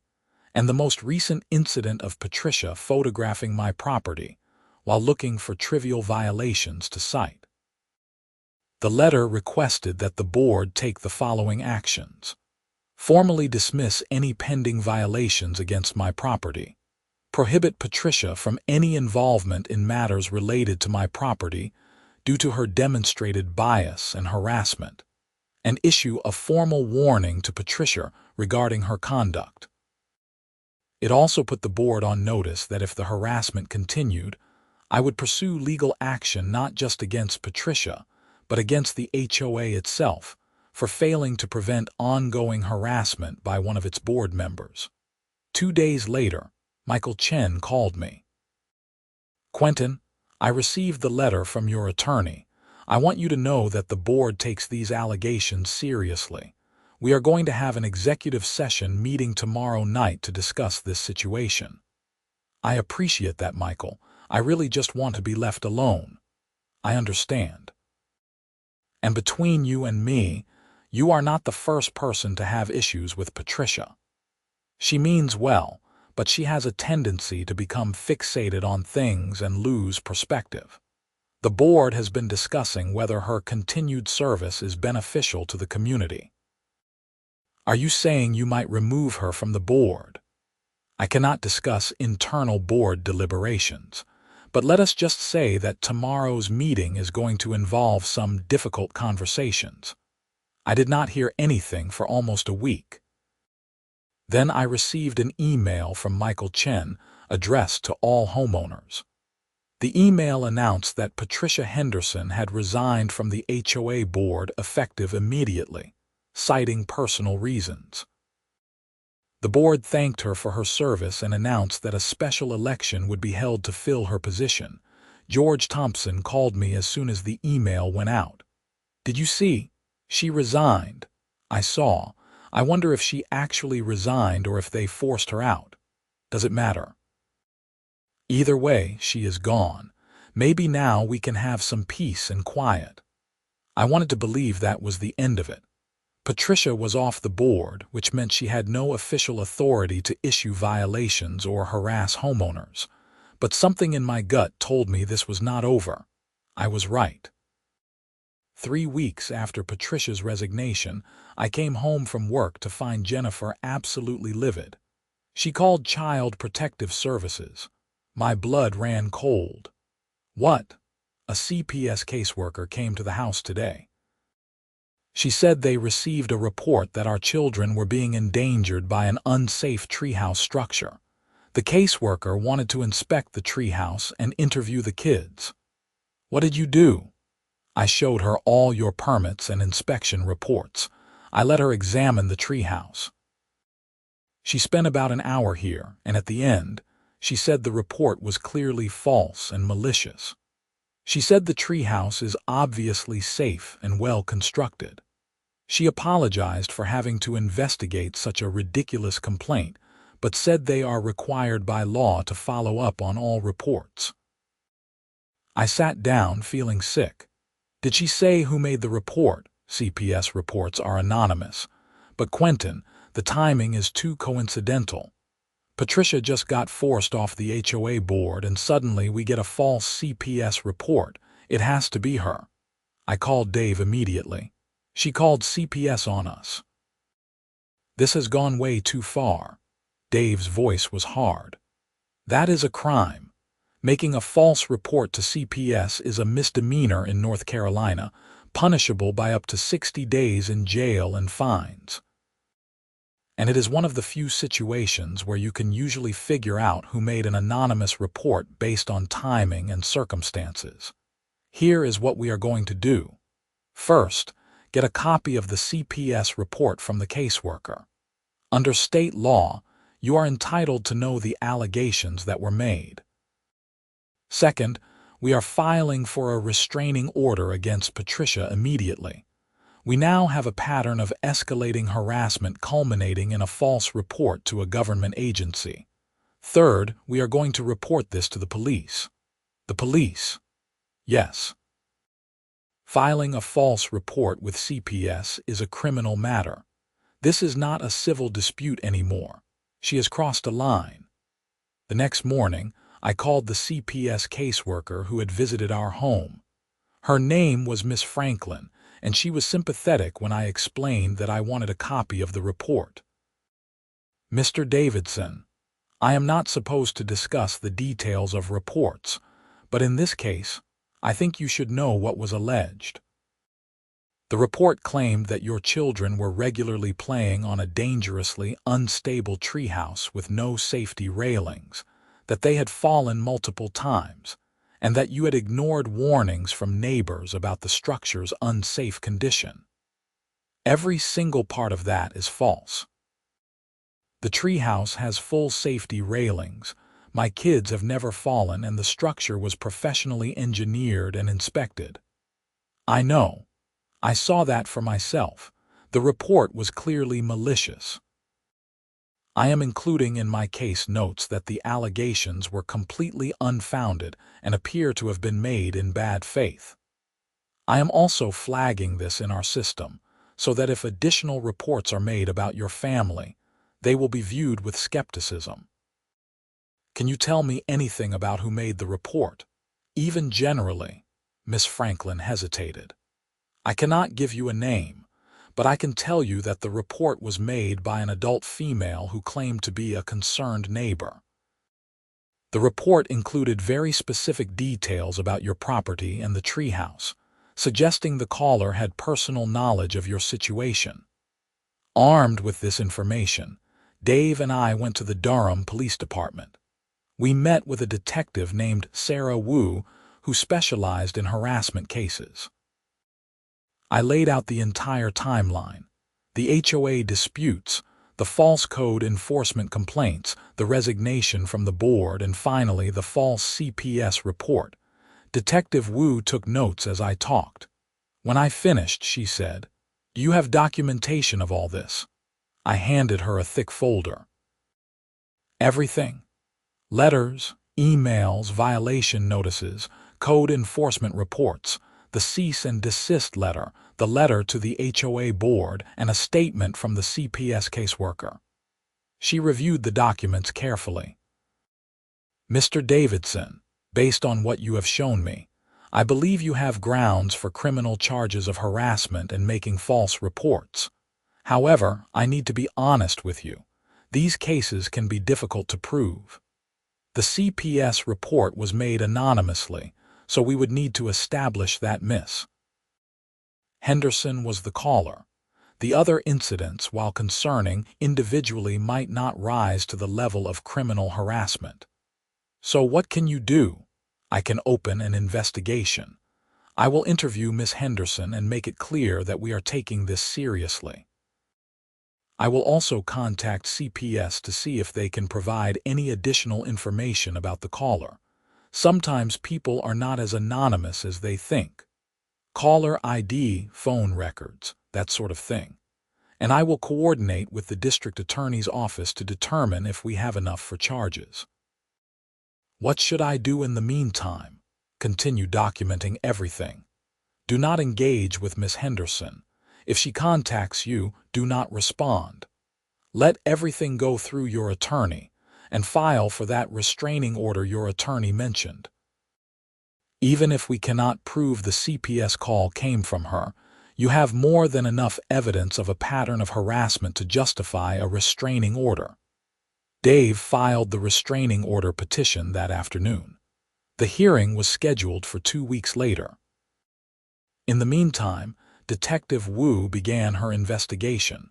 and the most recent incident of Patricia photographing my property while looking for trivial violations to cite. The letter requested that the board take the following actions: formally dismiss any pending violations against my property, prohibit Patricia from any involvement in matters related to my property due to her demonstrated bias and harassment, and issue a formal warning to Patricia regarding her conduct. It also put the board on notice that if the harassment continued, I would pursue legal action not just against Patricia, but against the HOA itself for failing to prevent ongoing harassment by one of its board members. 2 days later, Michael Chen called me. "Quentin, I received the letter from your attorney. I want you to know that the board takes these allegations seriously. We are going to have an executive session meeting tomorrow night to discuss this situation." "I appreciate that, Michael. I really just want to be left alone." "I understand. And between you and me, you are not the first person to have issues with Patricia. She means well, but she has a tendency to become fixated on things and lose perspective. The board has been discussing whether her continued service is beneficial to the community." "Are you saying you might remove her from the board?" "I cannot discuss internal board deliberations, but let us just say that tomorrow's meeting is going to involve some difficult conversations." I did not hear anything for almost a week. Then I received an email from Michael Chen addressed to all homeowners. The email announced that Patricia Henderson had resigned from the HOA board effective immediately, citing personal reasons. The board thanked her for her service and announced that a special election would be held to fill her position. George Thompson called me as soon as the email went out. "Did you see? She resigned." "I saw. I wonder if she actually resigned or if they forced her out. Does it matter? Either way, she is gone. Maybe now we can have some peace and quiet." I wanted to believe that was the end of it. Patricia was off the board, which meant she had no official authority to issue violations or harass homeowners. But something in my gut told me this was not over. I was right. 3 weeks after Patricia's resignation, I came home from work to find Jennifer absolutely livid. She called Child Protective Services. My blood ran cold. "What?" "A CPS caseworker came to the house today. She said they received a report that our children were being endangered by an unsafe treehouse structure. The caseworker wanted to inspect the treehouse and interview the kids." "What did you do?" "I showed her all your permits and inspection reports. I let her examine the treehouse. She spent about an hour here, and at the end, she said the report was clearly false and malicious. She said the treehouse is obviously safe and well constructed. She apologized for having to investigate such a ridiculous complaint, but said they are required by law to follow up on all reports." I sat down feeling sick. "Did she say who made the report?" "CPS reports are anonymous. But Quentin, the timing is too coincidental. Patricia just got forced off the HOA board and suddenly we get a false CPS report. It has to be her." I called Dave immediately. "She called CPS on us." This has gone way too far. Dave's voice was hard. That is a crime. Making a false report to CPS is a misdemeanor in North Carolina, punishable by up to 60 days in jail and fines. And it is one of the few situations where you can usually figure out who made an anonymous report based on timing and circumstances. Here is what we are going to do. First, get a copy of the CPS report from the caseworker. Under state law, you are entitled to know the allegations that were made. Second, we are filing for a restraining order against Patricia immediately. We now have a pattern of escalating harassment culminating in a false report to a government agency. Third, we are going to report this to the police. The police? Yes. Filing a false report with CPS is a criminal matter. This is not a civil dispute anymore. She has crossed a line. The next morning, I called the CPS caseworker who had visited our home. Her name was Miss Franklin, and she was sympathetic when I explained that I wanted a copy of the report. Mr. Davidson, I am not supposed to discuss the details of reports, but in this case, I think you should know what was alleged. The report claimed that your children were regularly playing on a dangerously unstable treehouse with no safety railings, that they had fallen multiple times, and that you had ignored warnings from neighbors about the structure's unsafe condition. Every single part of that is false. The treehouse has full safety railings. My kids have never fallen, and the structure was professionally engineered and inspected. I know. I saw that for myself. The report was clearly malicious. I am including in my case notes that the allegations were completely unfounded and appear to have been made in bad faith. I am also flagging this in our system, so that if additional reports are made about your family, they will be viewed with skepticism. Can you tell me anything about who made the report? Even generally, Miss Franklin hesitated. I cannot give you a name, but I can tell you that the report was made by an adult female who claimed to be a concerned neighbor. The report included very specific details about your property and the treehouse, suggesting the caller had personal knowledge of your situation. Armed with this information, Dave and I went to the Durham Police Department. We met with a detective named Sarah Wu who specialized in harassment cases. I laid out the entire timeline: the HOA disputes, the false code enforcement complaints, the resignation from the board, and finally the false CPS report. Detective Wu took notes as I talked. When I finished, she said, "Do you have documentation of all this?" I handed her a thick folder. Everything. Letters, emails, violation notices, code enforcement reports, the cease and desist letter, the letter to the HOA board, and a statement from the CPS caseworker. She reviewed the documents carefully. Mr. Davidson, based on what you have shown me, I believe you have grounds for criminal charges of harassment and making false reports. However, I need to be honest with you. These cases can be difficult to prove. The CPS report was made anonymously, so we would need to establish that Miss Henderson was the caller. The other incidents, while concerning individually, might not rise to the level of criminal harassment. So what can you do? I can open an investigation. I will interview Miss Henderson and make it clear that we are taking this seriously. I will also contact CPS to see if they can provide any additional information about the caller. Sometimes people are not as anonymous as they think. Caller ID, phone records, that sort of thing. And I will coordinate with the district attorney's office to determine if we have enough for charges. What should I do in the meantime? Continue documenting everything. Do not engage with Miss Henderson. If she contacts you, do not respond. Let everything go through your attorney, and file for that restraining order your attorney mentioned. Even if we cannot prove the CPS call came from her, You have more than enough evidence of a pattern of harassment to justify a restraining order. Dave filed the restraining order petition that afternoon. The hearing was scheduled for 2 weeks later. In the meantime, Detective Wu began her investigation.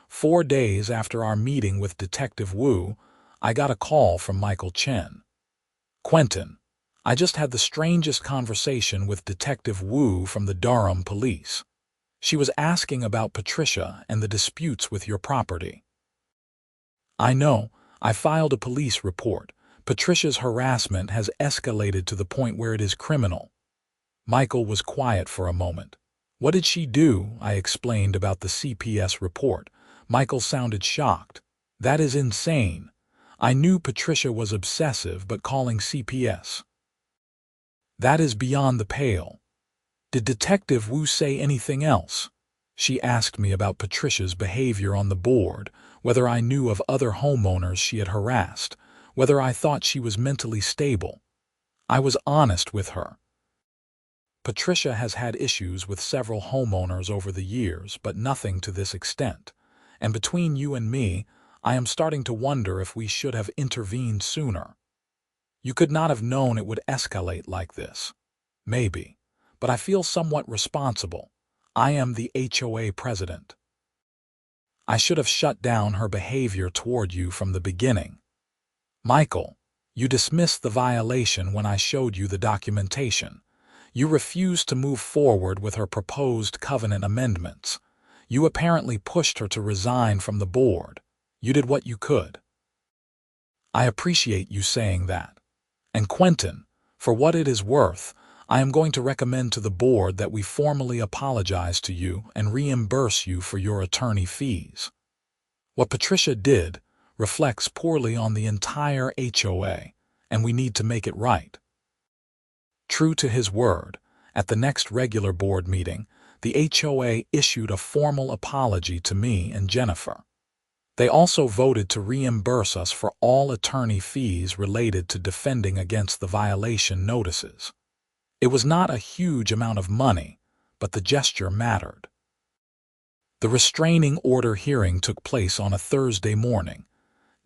4 days after our meeting with Detective Wu, I got a call from Michael Chen. "Quentin, I just had the strangest conversation with Detective Wu from the Durham police. She was asking about Patricia and the disputes with your property." "I know. I filed a police report. Patricia's harassment has escalated to the point where it is criminal." Michael was quiet for a moment. "What did she do?" I explained about the CPS report. Michael sounded shocked. "That is insane. I knew Patricia was obsessive, but calling CPS? That is beyond the pale." "Did Detective Wu say anything else?" "She asked me about Patricia's behavior on the board, whether I knew of other homeowners she had harassed, whether I thought she was mentally stable. I was honest with her. Patricia has had issues with several homeowners over the years, but nothing to this extent. And between you and me, I am starting to wonder if we should have intervened sooner. You could not have known it would escalate like this." "Maybe, but I feel somewhat responsible. I am the HOA president. I should have shut down her behavior toward you from the beginning." "Michael, you dismissed the violation when I showed you the documentation. You refused to move forward with her proposed covenant amendments. You apparently pushed her to resign from the board. You did what you could." "I appreciate you saying that. And Quentin, for what it is worth, I am going to recommend to the board that we formally apologize to you and reimburse you for your attorney fees. What Patricia did reflects poorly on the entire HOA, and we need to make it right." True to his word, at the next regular board meeting, the HOA issued a formal apology to me and Jennifer. They also voted to reimburse us for all attorney fees related to defending against the violation notices. It was not a huge amount of money, but the gesture mattered. The restraining order hearing took place on a Thursday morning.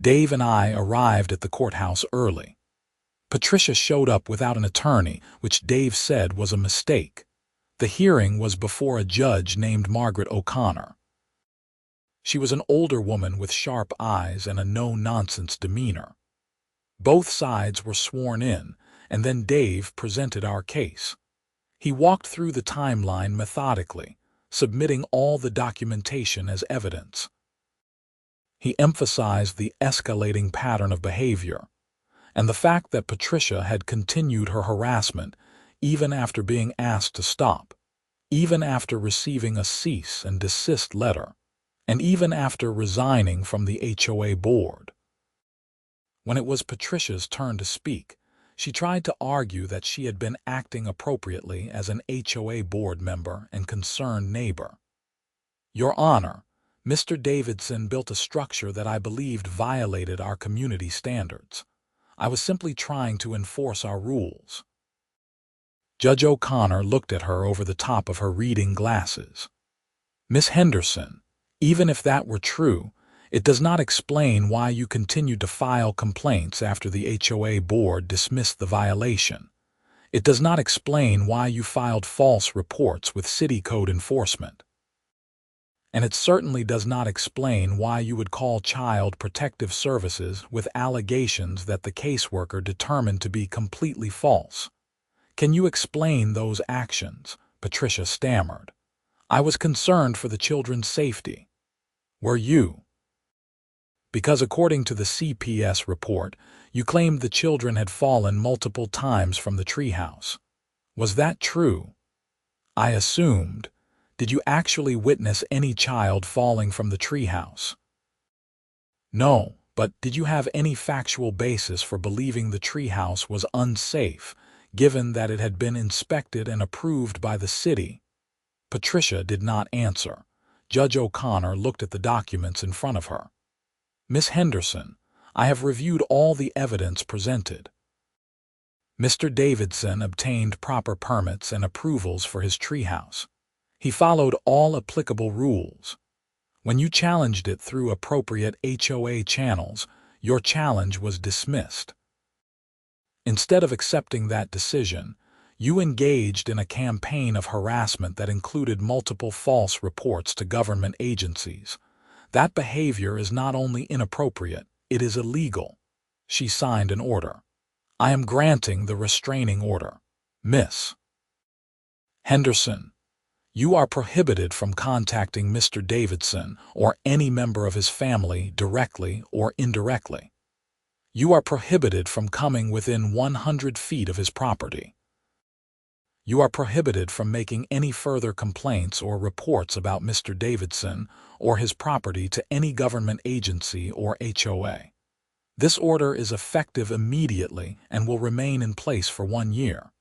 Dave and I arrived at the courthouse early. Patricia showed up without an attorney, which Dave said was a mistake. The hearing was before a judge named Margaret O'Connor. She was an older woman with sharp eyes and a no-nonsense demeanor. Both sides were sworn in, and then Dave presented our case. He walked through the timeline methodically, submitting all the documentation as evidence. He emphasized the escalating pattern of behavior, and the fact that Patricia had continued her harassment even after being asked to stop, even after receiving a cease and desist letter, and even after resigning from the HOA board. When it was Patricia's turn to speak, she tried to argue that she had been acting appropriately as an HOA board member and concerned neighbor. "Your Honor, Mr. Davidson built a structure that I believed violated our community standards. I was simply trying to enforce our rules." Judge O'Connor looked at her over the top of her reading glasses. "Miss Henderson, even if that were true, it does not explain why you continued to file complaints after the HOA board dismissed the violation. It does not explain why you filed false reports with city code enforcement. And it certainly does not explain why you would call Child Protective Services with allegations that the caseworker determined to be completely false. Can you explain those actions?" Patricia stammered. "I was concerned for the children's safety." "Were you?" "Because according to the CPS report, you claimed the children had fallen multiple times from the treehouse. Was that true?" "I assumed. Did you actually witness any child falling from the treehouse?" "No, but did you have any factual basis for believing the treehouse was unsafe, given that it had been inspected and approved by the city?" Patricia did not answer. Judge O'Connor looked at the documents in front of her. "Miss Henderson, I have reviewed all the evidence presented. Mr. Davidson obtained proper permits and approvals for his treehouse. He followed all applicable rules. When you challenged it through appropriate HOA channels, your challenge was dismissed. Instead of accepting that decision, you engaged in a campaign of harassment that included multiple false reports to government agencies. That behavior is not only inappropriate, it is illegal. She signed an order. I am granting the restraining order. Miss Henderson, you are prohibited from contacting Mr. Davidson or any member of his family directly or indirectly. You are prohibited from coming within 100 feet of his property. You are prohibited from making any further complaints or reports about Mr. Davidson or his property to any government agency or HOA. This order is effective immediately and will remain in place for 1 year.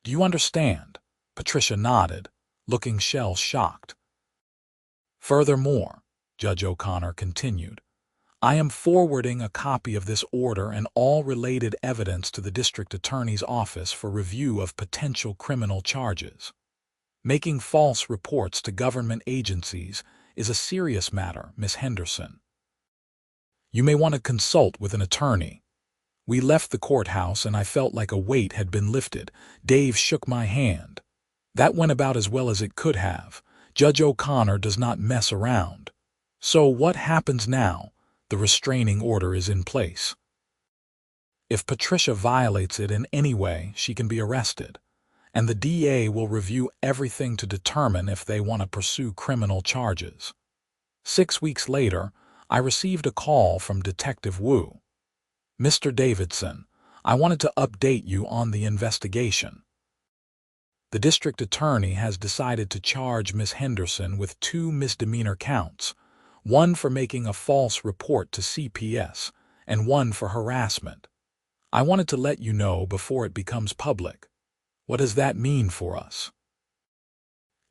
Do you understand? Patricia nodded, looking shell-shocked. Furthermore, Judge O'Connor continued, I am forwarding a copy of this order and all related evidence to the District Attorney's Office for review of potential criminal charges. Making false reports to government agencies is a serious matter, Miss Henderson. You may want to consult with an attorney. We left the courthouse and I felt like a weight had been lifted. Dave shook my hand. That went about as well as it could have. Judge O'Connor does not mess around. So what happens now? The restraining order is in place. If Patricia violates it in any way, she can be arrested, and the DA will review everything to determine if they want to pursue criminal charges. 6 weeks later, I received a call from Detective Wu. Mr. Davidson, I wanted to update you on the investigation. The district attorney has decided to charge Ms. Henderson with 2 misdemeanor counts, one for making a false report to CPS and one for harassment. I wanted to let you know before it becomes public. What does that mean for us?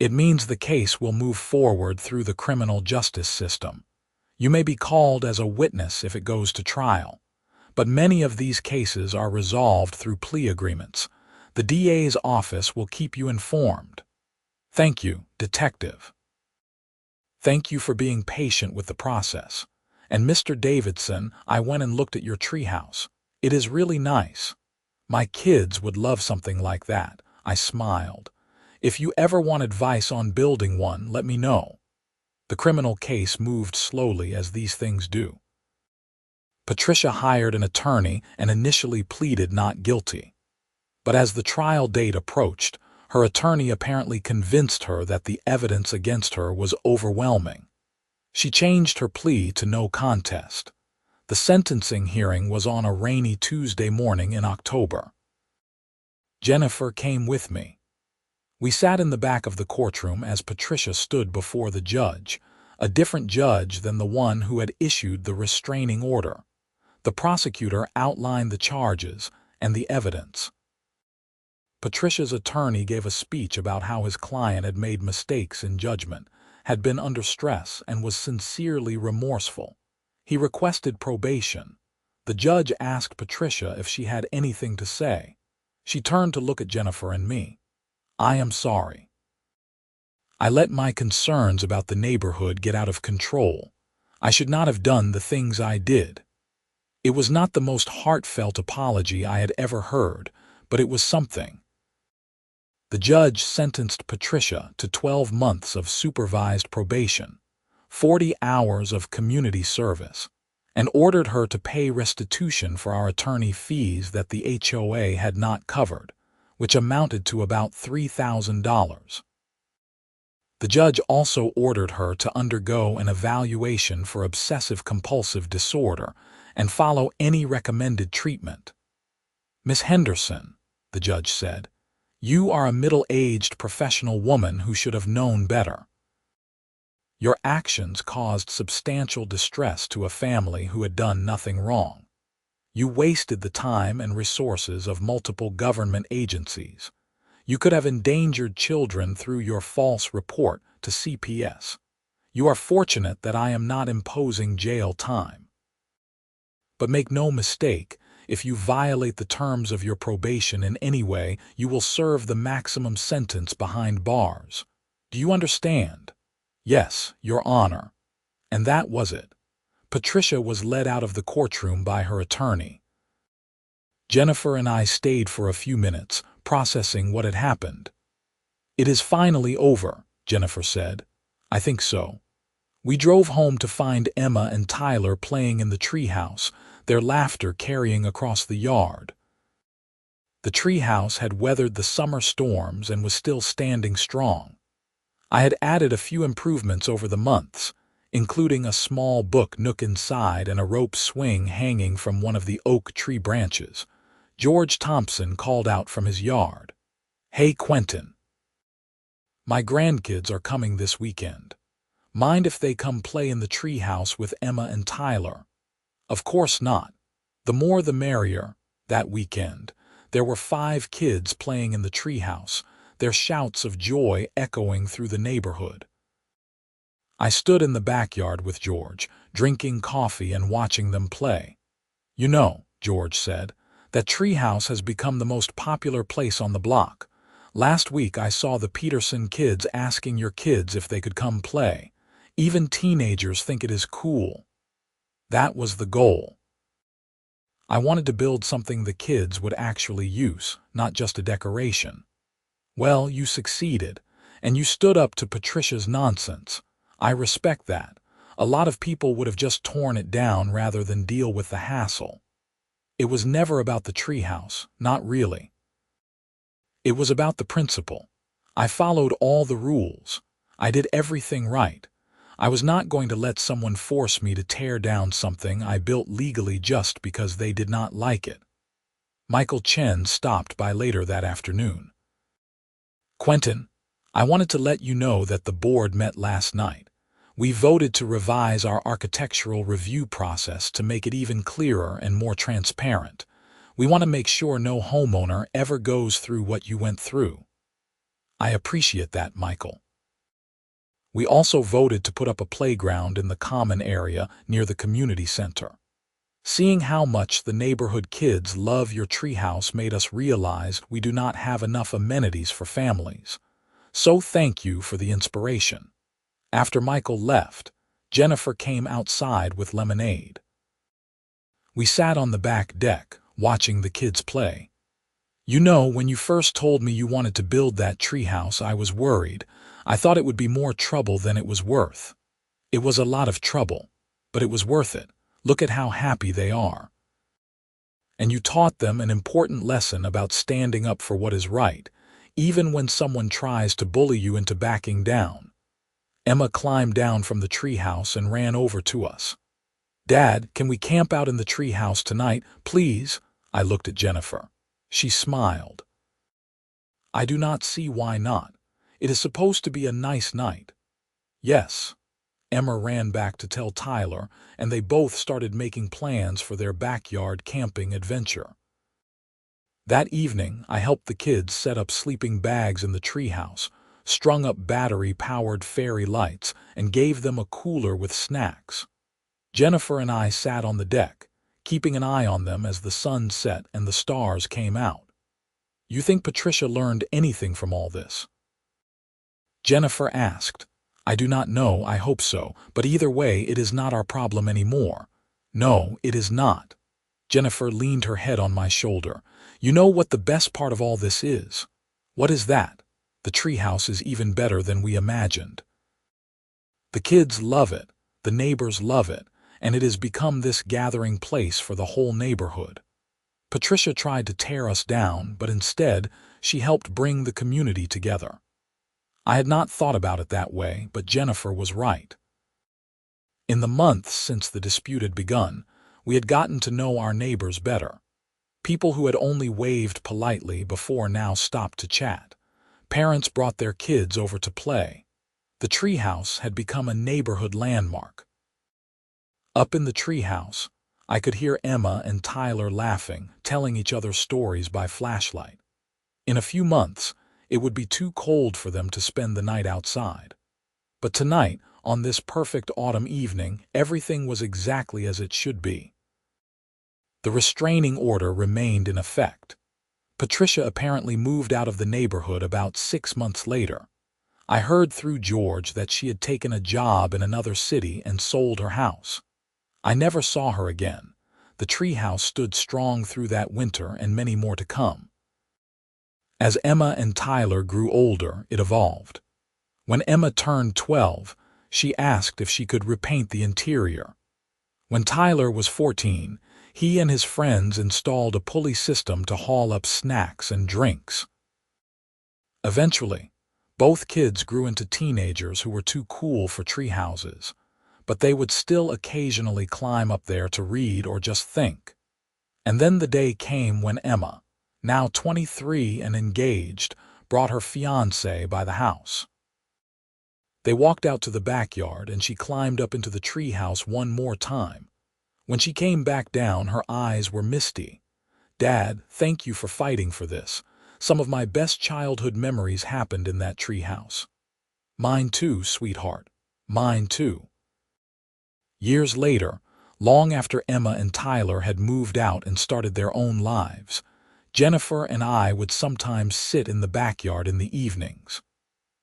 It means the case will move forward through the criminal justice system. You may be called as a witness if it goes to trial, but many of these cases are resolved through plea agreements. The DA's office will keep you informed. Thank you, Detective. Thank you for being patient with the process. And Mr. Davidson, I went and looked at your treehouse. It is really nice. My kids would love something like that. I smiled. If you ever want advice on building one, let me know. The criminal case moved slowly as these things do. Patricia hired an attorney and initially pleaded not guilty. But as the trial date approached, her attorney apparently convinced her that the evidence against her was overwhelming. She changed her plea to no contest. The sentencing hearing was on a rainy Tuesday morning in October. Jennifer came with me. We sat in the back of the courtroom as Patricia stood before the judge, a different judge than the one who had issued the restraining order. The prosecutor outlined the charges and the evidence. Patricia's attorney gave a speech about how his client had made mistakes in judgment, had been under stress, and was sincerely remorseful. He requested probation. The judge asked Patricia if she had anything to say. She turned to look at Jennifer and me. I am sorry. I let my concerns about the neighborhood get out of control. I should not have done the things I did. It was not the most heartfelt apology I had ever heard, but it was something. The judge sentenced Patricia to 12 months of supervised probation, 40 hours of community service, and ordered her to pay restitution for our attorney fees that the HOA had not covered, which amounted to about $3,000. The judge also ordered her to undergo an evaluation for obsessive-compulsive disorder and follow any recommended treatment. Miss Henderson, the judge said, you are a middle-aged professional woman who should have known better. Your actions caused substantial distress to a family who had done nothing wrong. You wasted the time and resources of multiple government agencies. You could have endangered children through your false report to CPS. You are fortunate that I am not imposing jail time. But make no mistake, if you violate the terms of your probation in any way, you will serve the maximum sentence behind bars. Do you understand? Yes, Your Honor. And that was it. Patricia was led out of the courtroom by her attorney. Jennifer and I stayed for a few minutes, processing what had happened. It is finally over, Jennifer said. I think so. We drove home to find Emma and Tyler playing in the treehouse, their laughter carrying across the yard. The treehouse had weathered the summer storms and was still standing strong. I had added a few improvements over the months, including a small book nook inside and a rope swing hanging from one of the oak tree branches. George Thompson called out from his yard. Hey, Quentin. My grandkids are coming this weekend. Mind if they come play in the treehouse with Emma and Tyler? Of course not. The more the merrier. That weekend, there were 5 kids playing in the treehouse, their shouts of joy echoing through the neighborhood. I stood in the backyard with George, drinking coffee and watching them play. You know, George said, that treehouse has become the most popular place on the block. Last week I saw the Peterson kids asking your kids if they could come play. Even teenagers think it is cool. That was the goal. I wanted to build something the kids would actually use, not just a decoration. Well, you succeeded, and you stood up to Patricia's nonsense. I respect that. A lot of people would have just torn it down rather than deal with the hassle. It was never about the treehouse, not really. It was about the principle. I followed all the rules. I did everything right. I was not going to let someone force me to tear down something I built legally just because they did not like it. Michael Chen stopped by later that afternoon. Quentin, I wanted to let you know that the board met last night. We voted to revise our architectural review process to make it even clearer and more transparent. We want to make sure no homeowner ever goes through what you went through. I appreciate that, Michael. We also voted to put up a playground in the common area near the community center. Seeing how much the neighborhood kids love your treehouse made us realize we do not have enough amenities for families. So thank you for the inspiration. After Michael left, Jennifer came outside with lemonade. We sat on the back deck, watching the kids play. You know, when you first told me you wanted to build that treehouse, I was worried. I thought it would be more trouble than it was worth. It was a lot of trouble, but it was worth it. Look at how happy they are. And you taught them an important lesson about standing up for what is right, even when someone tries to bully you into backing down. Emma climbed down from the treehouse and ran over to us. Dad, can we camp out in the treehouse tonight, please? I looked at Jennifer. She smiled. I do not see why not. It is supposed to be a nice night. Yes. Emma ran back to tell Tyler, and they both started making plans for their backyard camping adventure. That evening, I helped the kids set up sleeping bags in the treehouse, strung up battery-powered fairy lights, and gave them a cooler with snacks. Jennifer and I sat on the deck, keeping an eye on them as the sun set and the stars came out. You think Patricia learned anything from all this? Jennifer asked. I do not know, I hope so, but either way it is not our problem anymore. No, it is not. Jennifer leaned her head on my shoulder. You know what the best part of all this is? What is that? The treehouse is even better than we imagined. The kids love it, the neighbors love it, and it has become this gathering place for the whole neighborhood. Patricia tried to tear us down, but instead, she helped bring the community together. I had not thought about it that way, but Jennifer was right. In the months since the dispute had begun, we had gotten to know our neighbors better. People who had only waved politely before now stopped to chat. Parents brought their kids over to play. The treehouse had become a neighborhood landmark. Up in the treehouse, I could hear Emma and Tyler laughing, telling each other stories by flashlight. In a few months, it would be too cold for them to spend the night outside. But tonight, on this perfect autumn evening, everything was exactly as it should be. The restraining order remained in effect. Patricia apparently moved out of the neighborhood about 6 months later. I heard through George that she had taken a job in another city and sold her house. I never saw her again. The treehouse stood strong through that winter and many more to come. As Emma and Tyler grew older, it evolved. When Emma turned 12, she asked if she could repaint the interior. When Tyler was 14, he and his friends installed a pulley system to haul up snacks and drinks. Eventually, both kids grew into teenagers who were too cool for tree houses, but they would still occasionally climb up there to read or just think. And then the day came when Emma, now 23 and engaged, brought her fiancé by the house. They walked out to the backyard and she climbed up into the treehouse one more time. When she came back down, her eyes were misty. "Dad, thank you for fighting for this. Some of my best childhood memories happened in that treehouse." "Mine too, sweetheart. Mine too." Years later, long after Emma and Tyler had moved out and started their own lives, Jennifer and I would sometimes sit in the backyard in the evenings.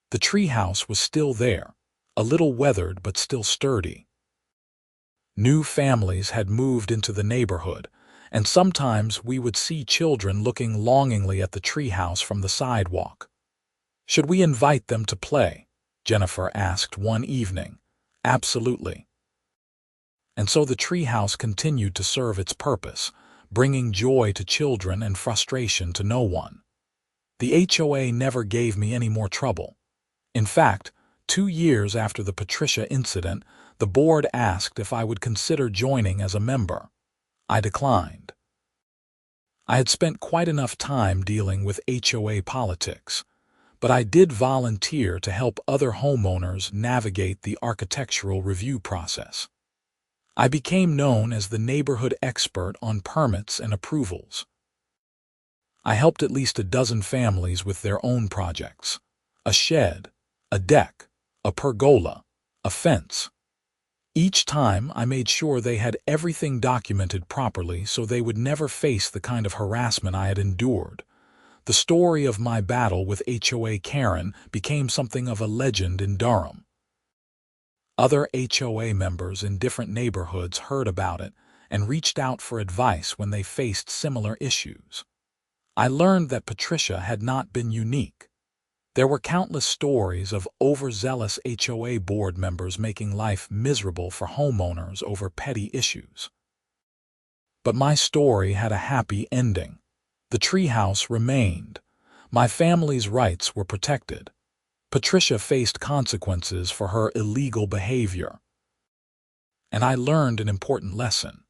The treehouse was still there, a little weathered but still sturdy. New families had moved into the neighborhood, and sometimes we would see children looking longingly at the treehouse from the sidewalk. "Should we invite them to play?" Jennifer asked one evening. "Absolutely." And so the treehouse continued to serve its purpose, bringing joy to children and frustration to no one. The HOA never gave me any more trouble. In fact, 2 years after the Patricia incident, the board asked if I would consider joining as a member. I declined. I had spent quite enough time dealing with HOA politics, but I did volunteer to help other homeowners navigate the architectural review process. I became known as the neighborhood expert on permits and approvals. I helped at least a dozen families with their own projects: a shed, a deck, a pergola, a fence. Each time I made sure they had everything documented properly so they would never face the kind of harassment I had endured. The story of my battle with HOA Karen became something of a legend in Durham. Other HOA members in different neighborhoods heard about it and reached out for advice when they faced similar issues. I learned that Patricia had not been unique. There were countless stories of overzealous HOA board members making life miserable for homeowners over petty issues. But my story had a happy ending. The treehouse remained. My family's rights were protected. Patricia faced consequences for her illegal behavior. And I learned an important lesson.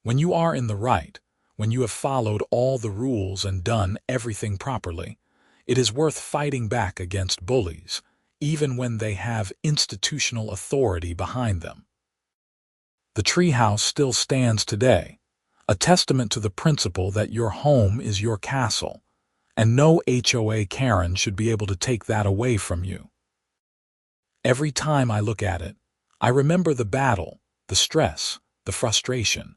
When you are in the right, when you have followed all the rules and done everything properly, it is worth fighting back against bullies, even when they have institutional authority behind them. The treehouse still stands today, a testament to the principle that your home is your castle, and no HOA Karen should be able to take that away from you. Every time I look at it, I remember the battle, the stress, the frustration,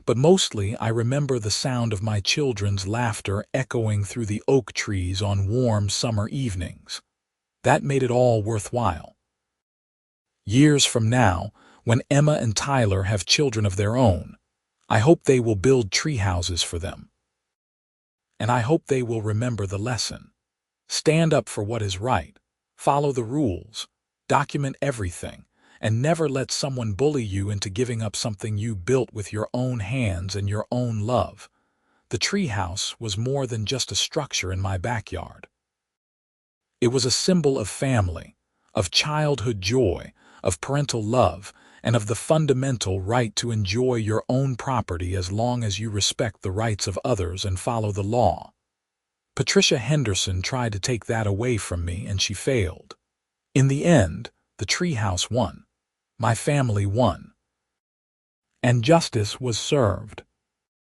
but mostly I remember the sound of my children's laughter echoing through the oak trees on warm summer evenings. That made it all worthwhile. Years from now, when Emma and Tyler have children of their own, I hope they will build tree houses for them. And I hope they will remember the lesson. Stand up for what is right, follow the rules, document everything, and never let someone bully you into giving up something you built with your own hands and your own love. The treehouse was more than just a structure in my backyard. It was a symbol of family, of childhood joy, of parental love, and of the fundamental right to enjoy your own property as long as you respect the rights of others and follow the law. Patricia Henderson tried to take that away from me and she failed. In the end, the treehouse won. My family won. And justice was served.